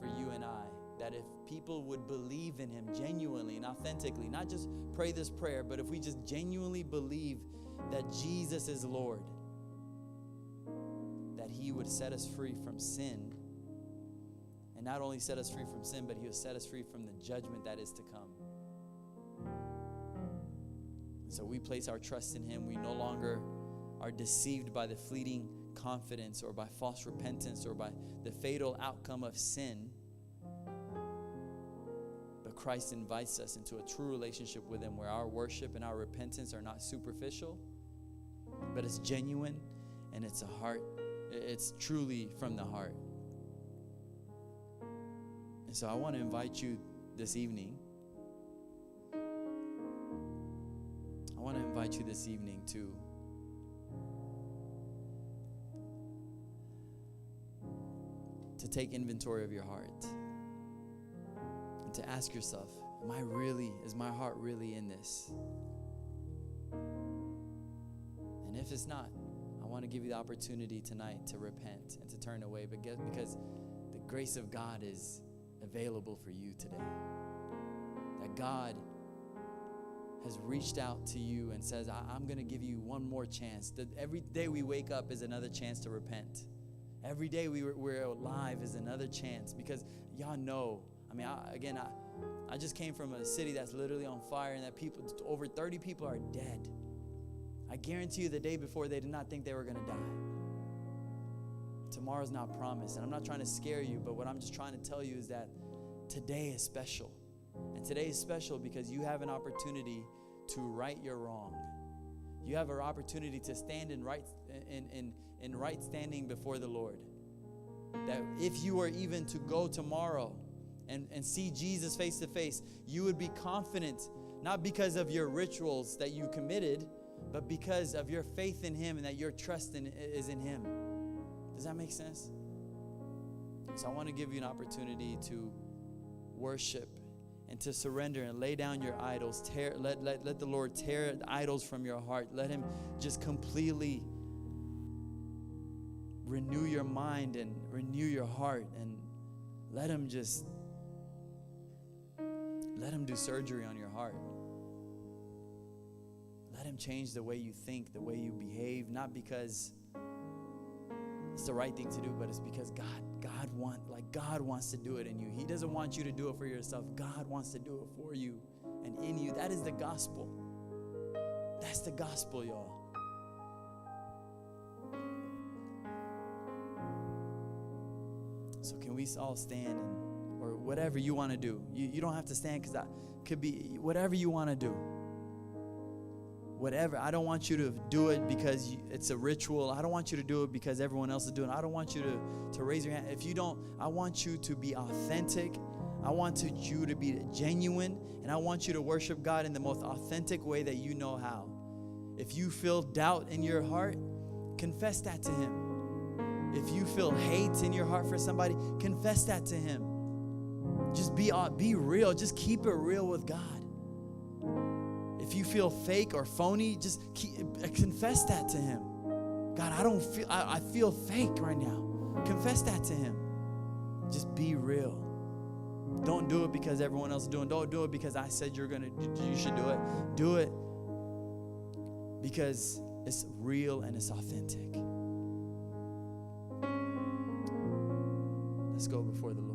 for you and I. That if people would believe in him genuinely and authentically, not just pray this prayer, but if we just genuinely believe that Jesus is Lord, that he would set us free from sin. And not only set us free from sin, but he will set us free from the judgment that is to come. So we place our trust in him. We no longer are deceived by the fleeting confidence or by false repentance or by the fatal outcome of sin. But Christ invites us into a true relationship with him where our worship and our repentance are not superficial, but it's genuine and it's a heart. It's truly from the heart. And so I want to invite you this evening. to take inventory of your heart and to ask yourself, is my heart really in this? And if it's not, I want to give you the opportunity tonight to repent and to turn away, because the grace of God is available for you today. That God has reached out to you and says, I'm going to give you one more chance. That every day we wake up is another chance to repent. Every day we're alive is another chance, because y'all know, I just came from a city that's literally on fire, and that over 30 people are dead. I guarantee you the day before they did not think they were going to die. Tomorrow's not promised, and I'm not trying to scare you, but what I'm just trying to tell you is that today is special. And today is special because you have an opportunity to right your wrong. You have an opportunity to stand in right standing before the Lord. That if you were even to go tomorrow and see Jesus face to face, you would be confident, not because of your rituals that you committed, but because of your faith in Him and that your trust is in Him. Does that make sense? So I want to give you an opportunity to worship and to surrender and lay down your idols. Let the Lord tear the idols from your heart. Let Him just completely renew your mind and renew your heart, and let Him do surgery on your heart. Let Him change the way you think, the way you behave, not because it's the right thing to do, but it's because God wants to do it in you. He doesn't want you to do it for yourself. God wants to do it for you and in you. That is the gospel. That's the gospel, y'all. So can we all stand, or whatever you want to do. You don't have to stand, because that could be whatever you want to do. Whatever. I don't want you to do it because it's a ritual. I don't want you to do it because everyone else is doing it. I don't want you to raise your hand. If you don't, I want you to be authentic. I want you to be genuine. And I want you to worship God in the most authentic way that you know how. If you feel doubt in your heart, confess that to Him. If you feel hate in your heart for somebody, confess that to Him. Just be real. Just keep it real with God. If you feel fake or phony, just confess that to Him. God, I feel fake right now. Confess that to Him. Just be real. Don't do it because everyone else is doing it. Don't do it because I said you should do it. Do it because it's real and it's authentic. Let's go before the Lord.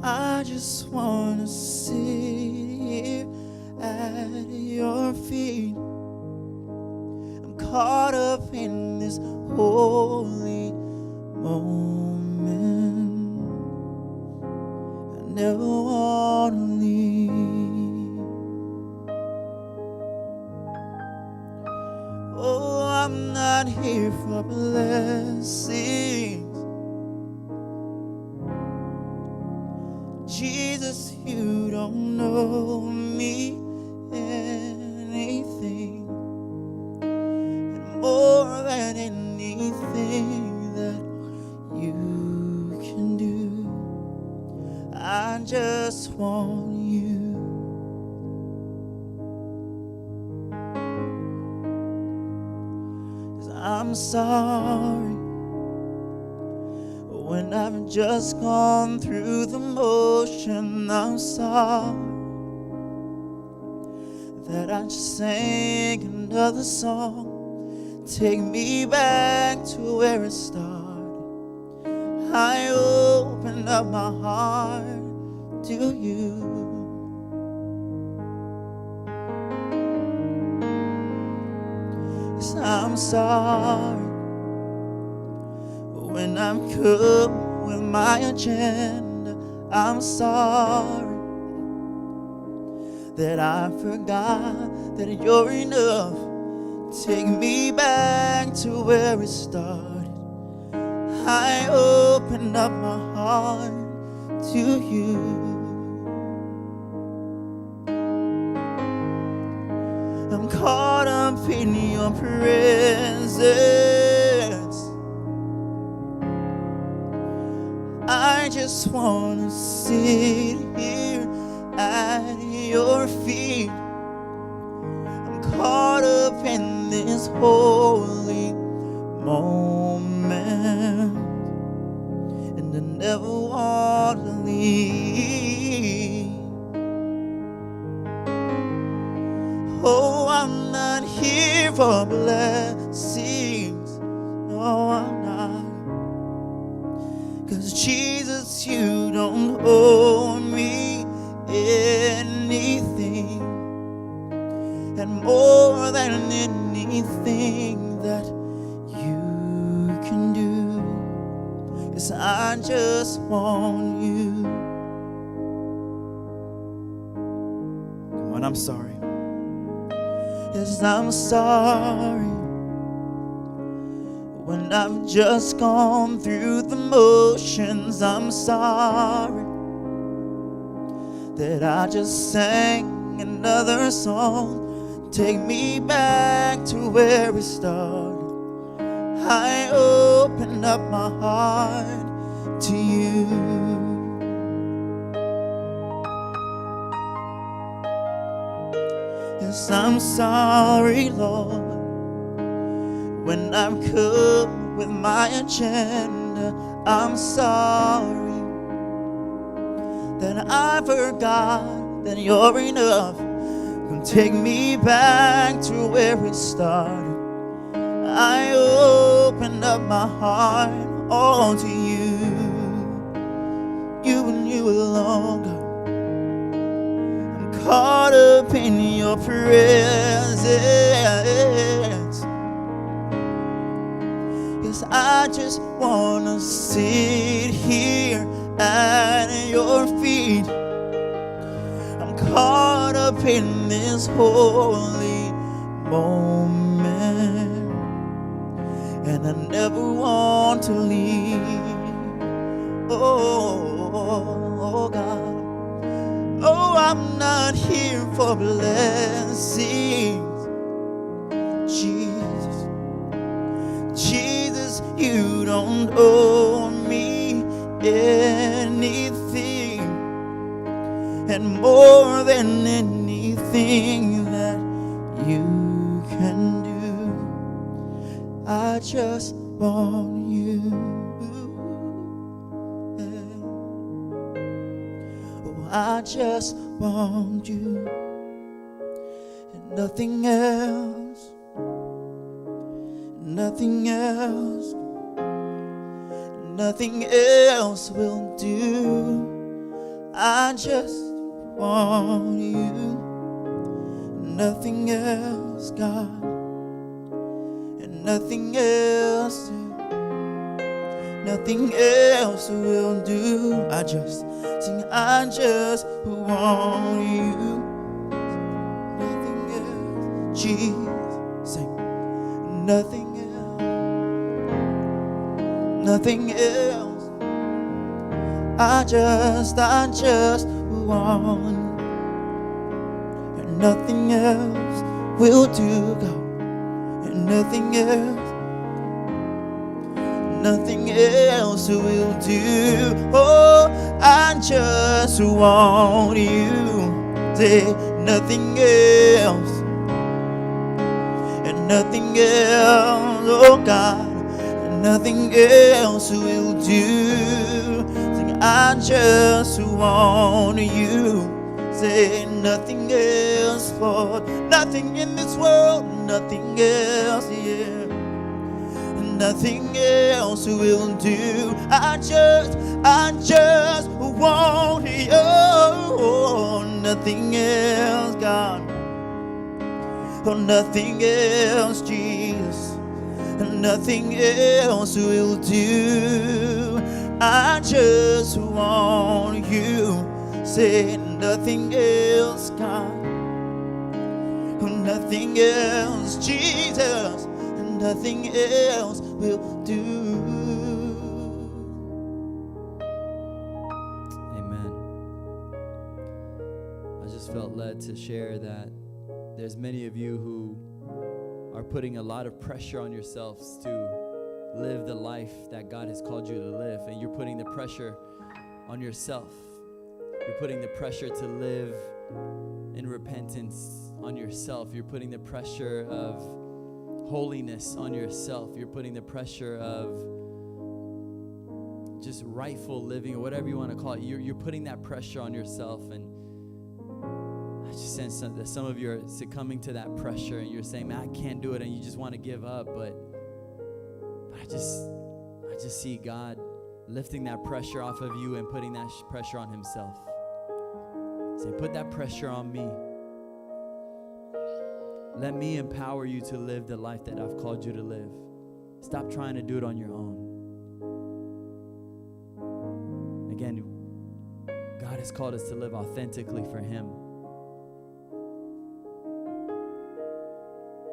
I just wanna sit here at your feet. I'm caught up in this holy moment. I never want to leave. Oh, I'm not here for blessings. Jesus, you don't know me anything, and more than anything that you can do, I just want you. 'Cause I'm sorry when I've just gone through the motion. I'm sorry that I just sang another song. Take me back to where it started. I opened up my heart to you. 'Cause I'm sorry when I'm come with my agenda. I'm sorry that I forgot that you're enough. Take me back to where it started. I opened up my heart to you. I'm caught up in your presence. I just wanna sit here at your feet. I'm caught up in this holy moment, and I never want to leave. Oh, I'm not here for blessings. No, I'm not. 'Cause Jesus, you don't owe me anything, and more than anything that you can do, 'cause I just want you. Come on, I'm sorry. Yes, I'm sorry when I've just gone through the motions. I'm sorry that I just sang another song. Take me back to where we started. I opened up my heart to you. Yes, I'm sorry, Lord, when I've come with my agenda. I'm sorry that I forgot that you're enough. Take me back to where it started. I opened up my heart all to you. You and you alone, God. I'm caught up in your presence. Yes, I just wanna sit here at your feet. I'm caught up in this holy moment, and I never want to leave. Oh, God. Oh, I'm not here for blessings. Jesus, Jesus, you don't owe me anything, and more than anything that you can do, I just want you. Oh, I just want you, and nothing else, nothing else, nothing else will do. I just want you. nothing else, God, and nothing else, nothing else will do. I just sing, I just want you. Nothing else, Jesus, sing, nothing else, nothing else. I just want you. And nothing else will do, God. And nothing else will do. Oh, I just want you. Say nothing else, and nothing else, oh God, and nothing else will do. Say I just want you. Say nothing else, Lord, nothing in this world, nothing else, yeah. Nothing else will do. I just want you. Oh, nothing else, God. Oh, nothing else, Jesus. Nothing else will do. I just want you. Say nothing else, God. Oh, nothing else, Jesus. Nothing else will do. Amen. I just felt led to share that there's many of you who are putting a lot of pressure on yourselves to live the life that God has called you to live, and you're putting the pressure on yourself. You're putting the pressure to live in repentance on yourself. You're putting the pressure of holiness on yourself. You're putting the pressure of just rightful living, or whatever you want to call it. You're putting that pressure on yourself, and I just sense that some of you are succumbing to that pressure, and you're saying, man, I can't do it, and you just want to give up, but I just see God lifting that pressure off of you and putting that pressure on himself. Say, put that pressure on me. Let me empower you to live the life that I've called you to live. Stop trying to do it on your own. Again, God has called us to live authentically for him.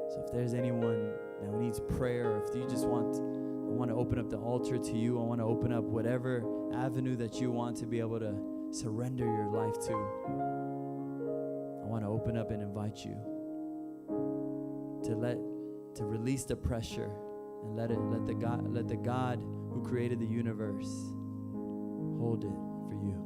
So if there's anyone that needs prayer, or if you just I want to open up the altar to you, I want to open up whatever avenue that you want to be able to surrender your life to. I want to open up and invite you to release the pressure and let the God who created the universe hold it for you.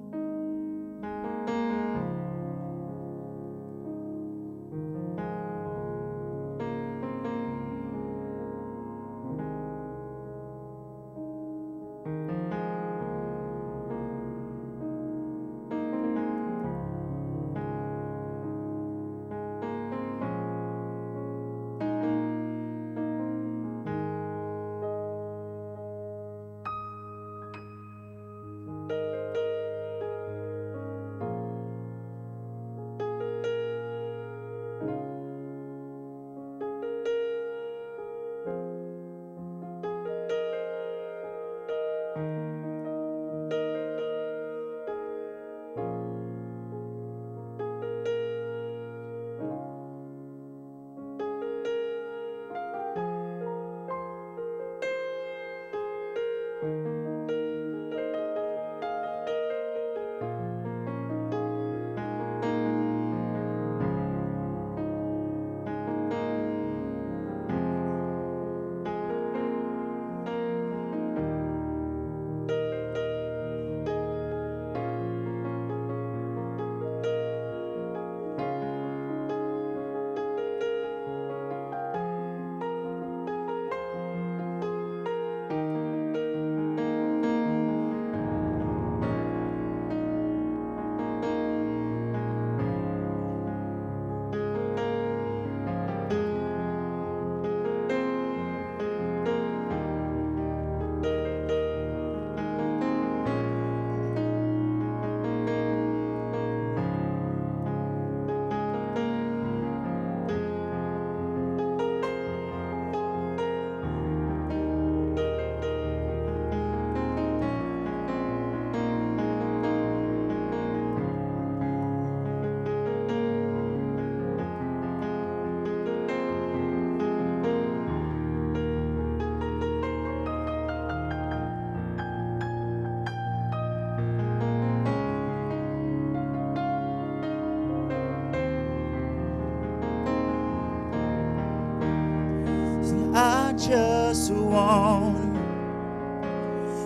just want you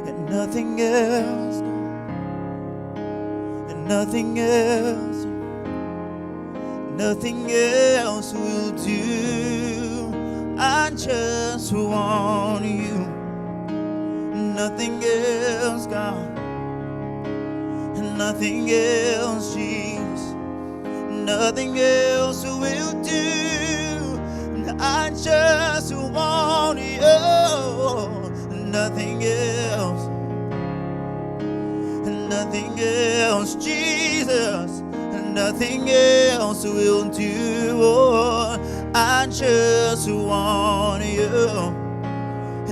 and nothing else, and nothing else, nothing else will do. I just want you, nothing else, God, and nothing else, Jesus, nothing else will do. I just want you, nothing else, nothing else, Jesus, nothing else will do. Oh, I just want you,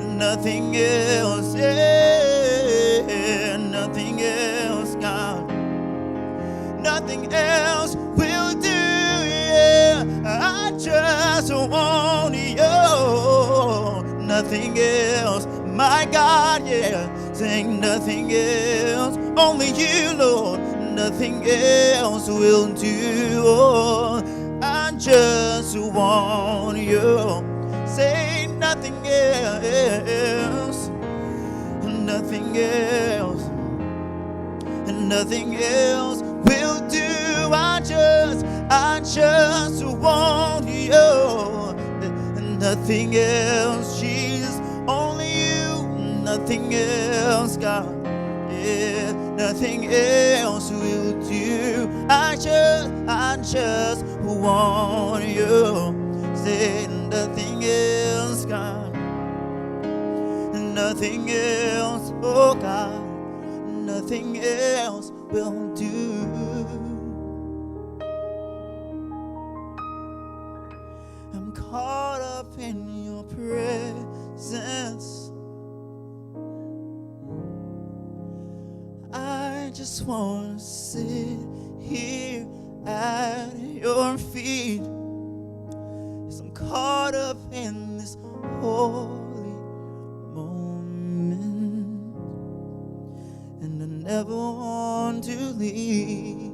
nothing else, yeah, nothing else, God, nothing else will do. Yeah, I just want you, nothing else, my God, yeah, saying nothing else, only you, Lord, nothing else will do. Oh, I just want you, say nothing else, nothing else, nothing else will do. I just want you, nothing else, Jesus, only you, nothing else, God, yeah, nothing else will do. I just want you, say nothing else, God, nothing else, oh God, nothing else will do. I'm caught up in your presence. I just want to sit here at your feet. 'Cause I'm caught up in this holy moment, and I never want to leave.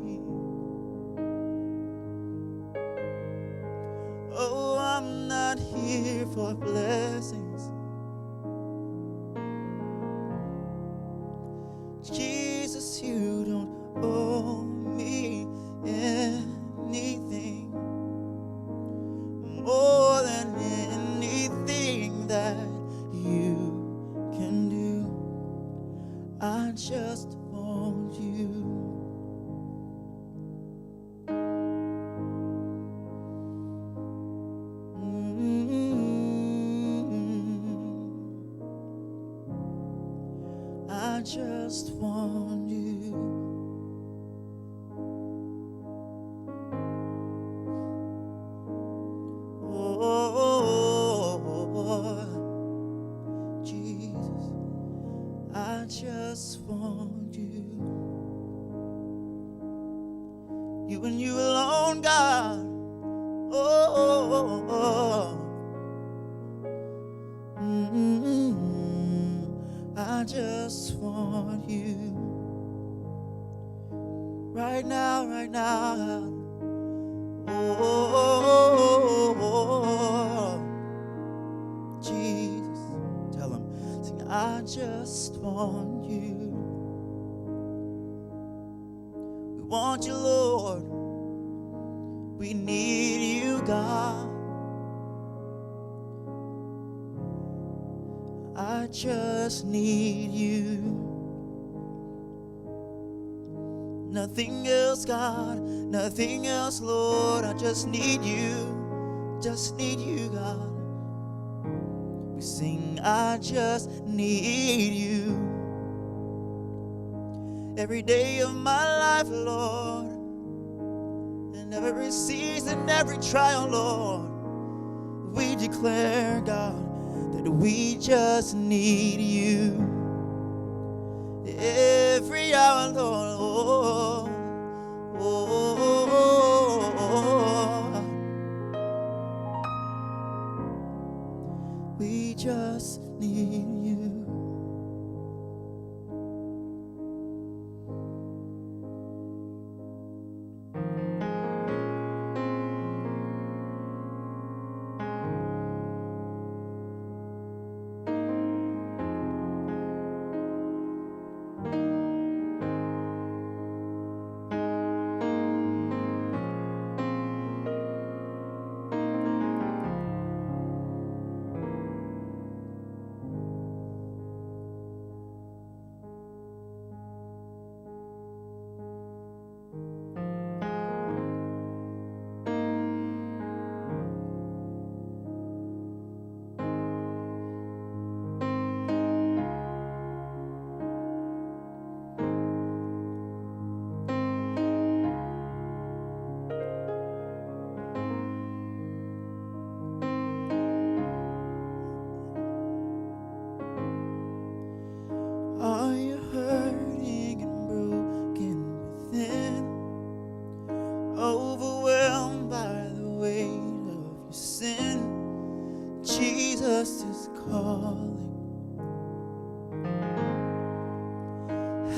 Oh, I'm not here for blessings, Jesus, you don't owe me anything more than anything that you can do. I just want you. I just want you. Oh, Jesus, I just want you. You and you alone, God. Oh. I just want you. Right now, right now. Oh, Jesus. Tell him, sing, I just want you. We want you, Lord. We need you, God. I just need you. Nothing else, God, nothing else, Lord. I just need you, God. We sing, I just need you. Every day of my life, Lord, and every season, every trial, Lord, we declare, God, that we just need you. Every hour, Lord, we just need you.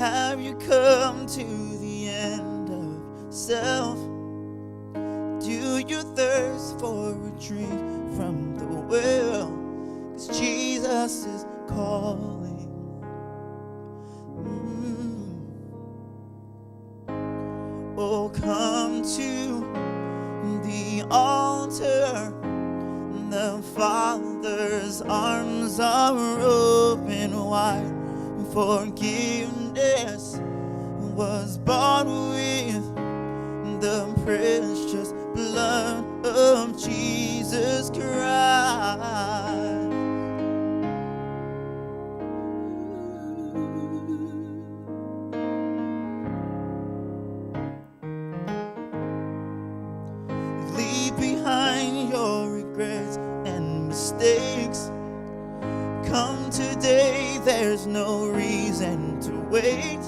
Have you come to the end of self? Do you thirst for a drink from the well? 'Cause Jesus is calling. Oh, come to the altar. The Father's arms are open wide. Forgiveness was bought with the precious blood of Jesus Christ. Leave behind your regrets and mistakes. Come today, there's no reason to wait,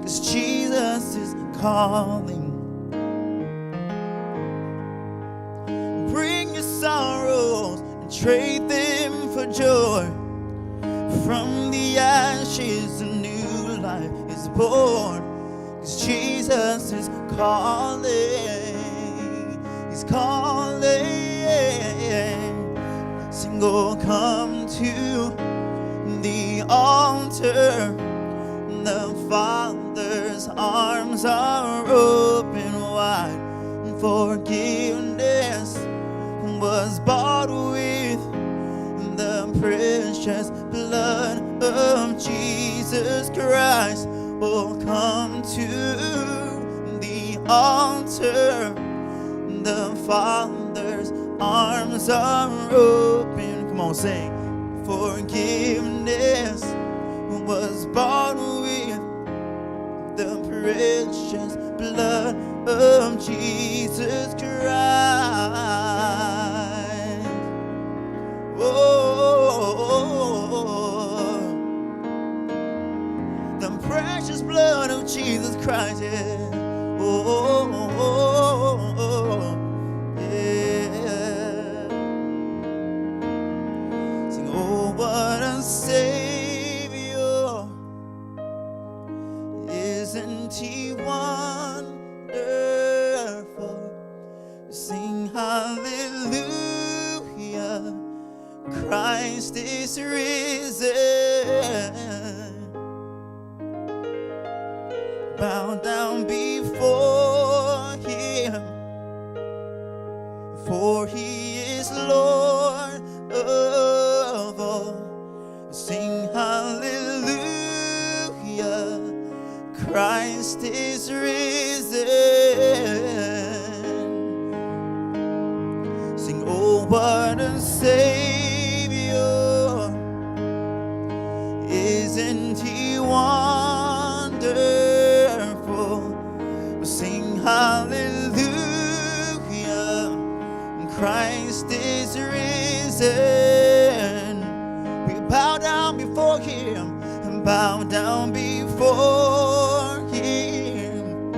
'cause Jesus is calling. Bring your sorrows and trade them for joy. From the ashes a new life is born, 'cause Jesus is calling. He's calling. Sing, oh, come to the altar. The Father's arms are open wide. Forgiveness was bought with the precious blood of Jesus Christ. Oh, come to the altar. The Father's arms are open. Come on, sing. Forgiveness was bought with the precious blood of Jesus Christ. Oh, the precious blood of Jesus Christ, yeah. Yeah. Sing, oh, what a Savior. Isn't he wonderful? Sing hallelujah. Christ is risen. Bow down before him, for he is Lord of all. Sing hallelujah. Christ is risen. Sing, oh, what a Savior. Isn't he wonderful? Sing hallelujah. Christ is risen. We bow down before him and bow down before him,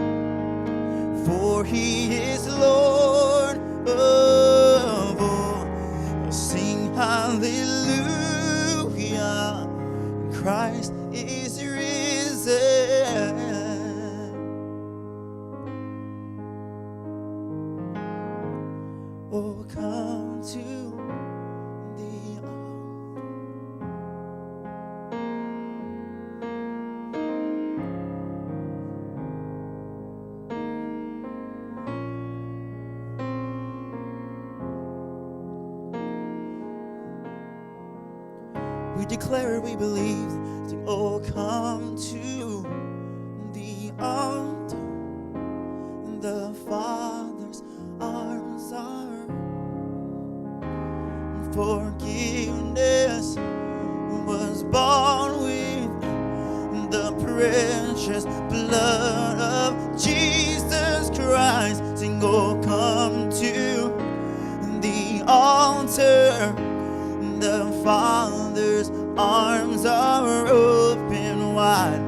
for he is Lord of all. Sing hallelujah. Christ is risen. Oh, come to the altar. We declare we believe. Sing, oh, come to the altar. The Father's arms are. Forgiveness was bought with the precious blood of Jesus Christ. Sing, oh, come to the altar. The Father's arms are open wide.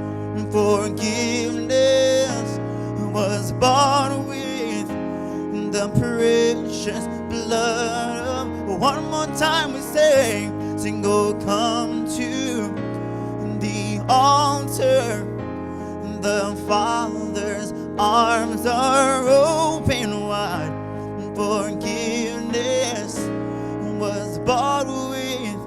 Forgiveness was bought with the precious blood of. One more time we sing, oh, come to the altar. The Father's arms are open wide. Forgiveness was bought with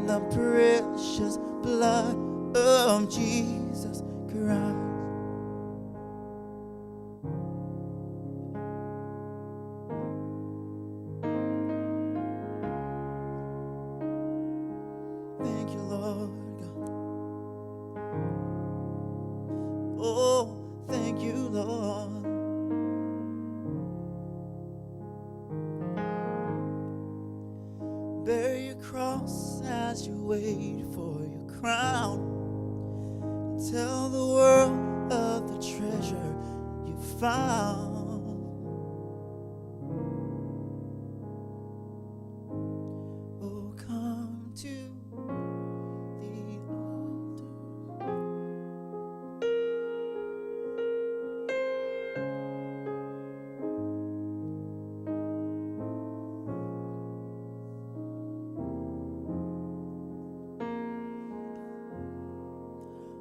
the precious blood of Jesus Christ. Thank you, Lord God. Oh, thank you, Lord. Bear your cross as you wait for your crown. Tell the world of the treasure you found. Oh, come to the altar.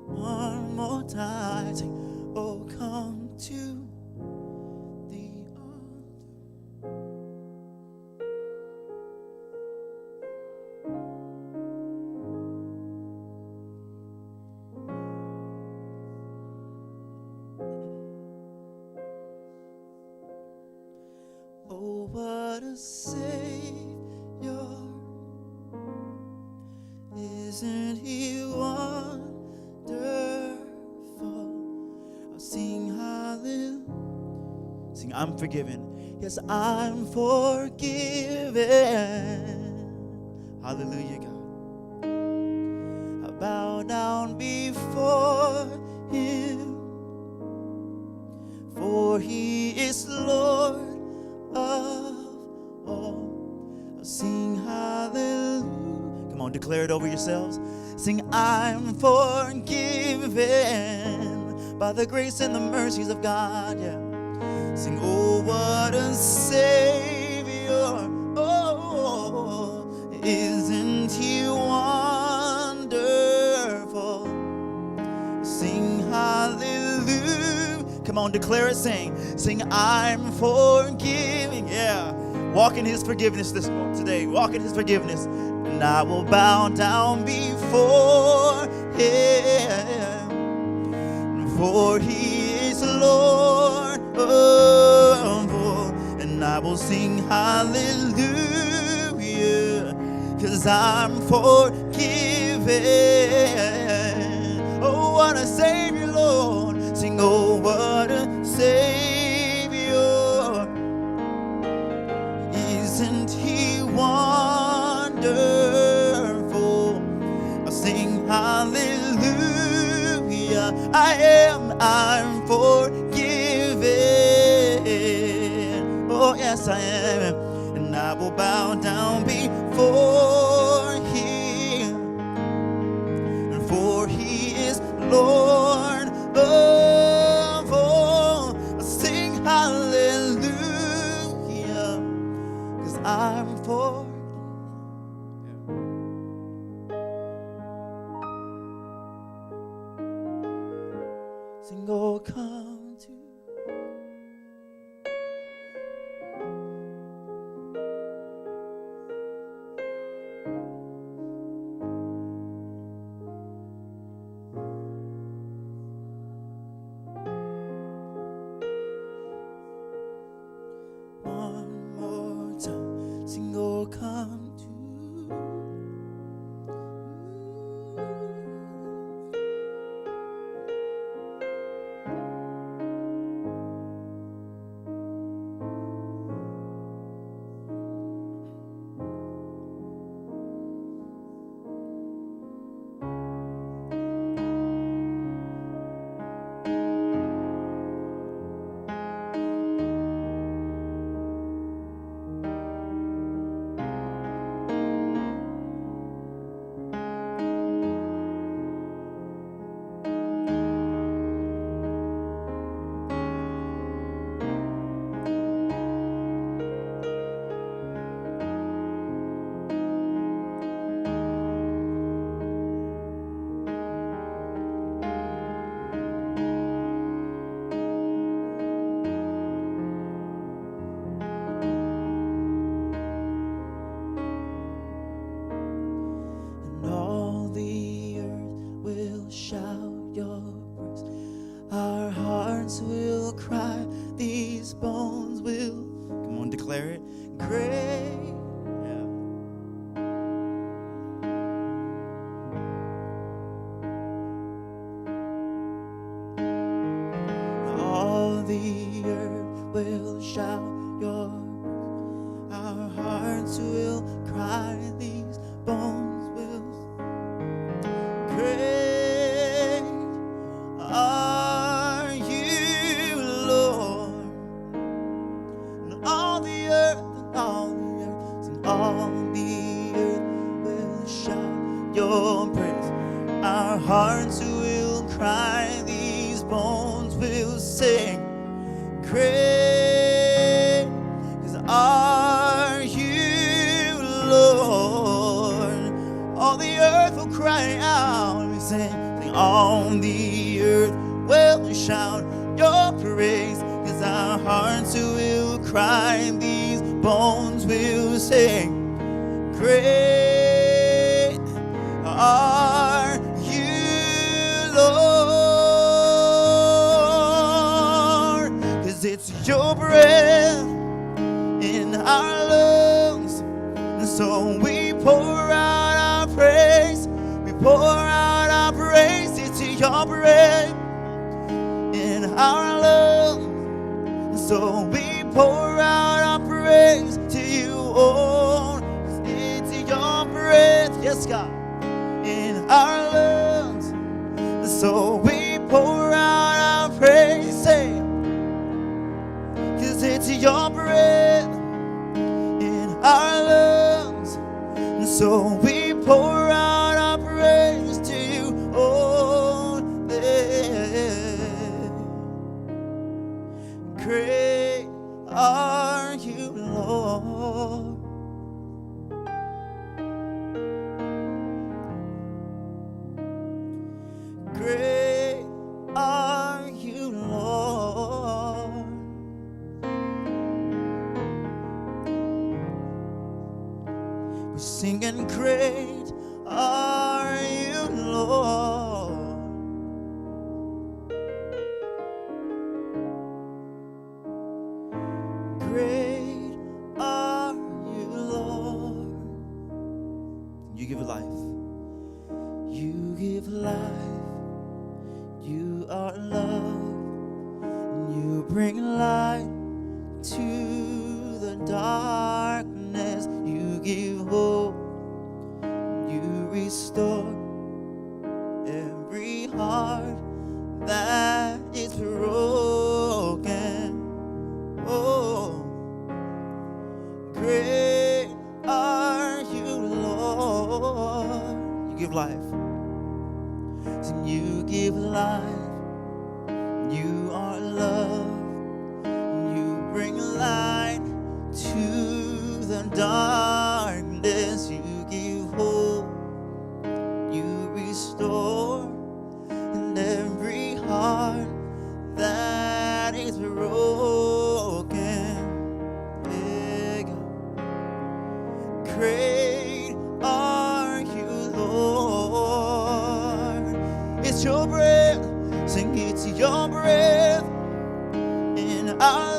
One more time, sing, oh, come to the altar. Oh, what a Savior, isn't He wonderful? I'll sing hallelujah. Sing, I'm forgiven. Yes, I'm forgiven. Hallelujah, God. I bow down before Him, for He is Lord of all. I'll sing hallelujah. Come on, declare it over yourselves. Sing, I'm forgiven by the grace and the mercies of God. Yeah. Sing, oh, what a Savior. Oh, isn't He wonderful? Sing hallelujah. Come on, declare it, sing. Sing, I'm forgiving. Yeah. Walk in His forgiveness today. Walk in His forgiveness. And I will bow down before Him, for He is Lord of all. And I will sing hallelujah, 'cause I'm forgiven. Oh, what a Savior, Lord. Sing, oh, what a Savior. Isn't He wonderful? I'll sing hallelujah. I'm forgiven. Oh, yes, I am. And I will bow down before Him, and for He is Lord of all. I'll sing hallelujah, 'cause I'm forgiven. Sing, oh, come to. One more time. Sing, oh, come to. our hearts will cry, these bones will. Come on, declare it. Great. Yeah. All the earth will shout your praise. Our hearts will cry, these bones will. Great are you, Lord. And all the earth, and all the earth, and all the earth will shout your praise. Our hearts will cry, these bones will sing. Great are you, Lord. All the earth will cry out and sing. All the earth will shout your praise. 'Cause our hearts will cry, these bones will sing. Great are you, Lord. 'Cause it's your breath in our lungs, and so we pour out our praise. We pour out our praise. It's your breath in our lungs, and so we pour out our praise to you, oh. It's your breath, yes, God, in our lungs, and so we pour out our praise. Say, 'cause it's your breath in our lungs, and so we pour out our praise to you, oh, great are you, Lord. Great are you, Lord. We're singing, great are you, Lord. Great are you, Lord. You give life. You give life. You are love. You bring light to the darkness. You give hope. You restore every heart that is broken. Oh, great are you, Lord. You give life. And you give life. You are love. You bring light to the darkness. You give hope. You restore in every heart that is broken. Yeah, God. Great are you, Lord. It's your breath. Sing, it's your breath in our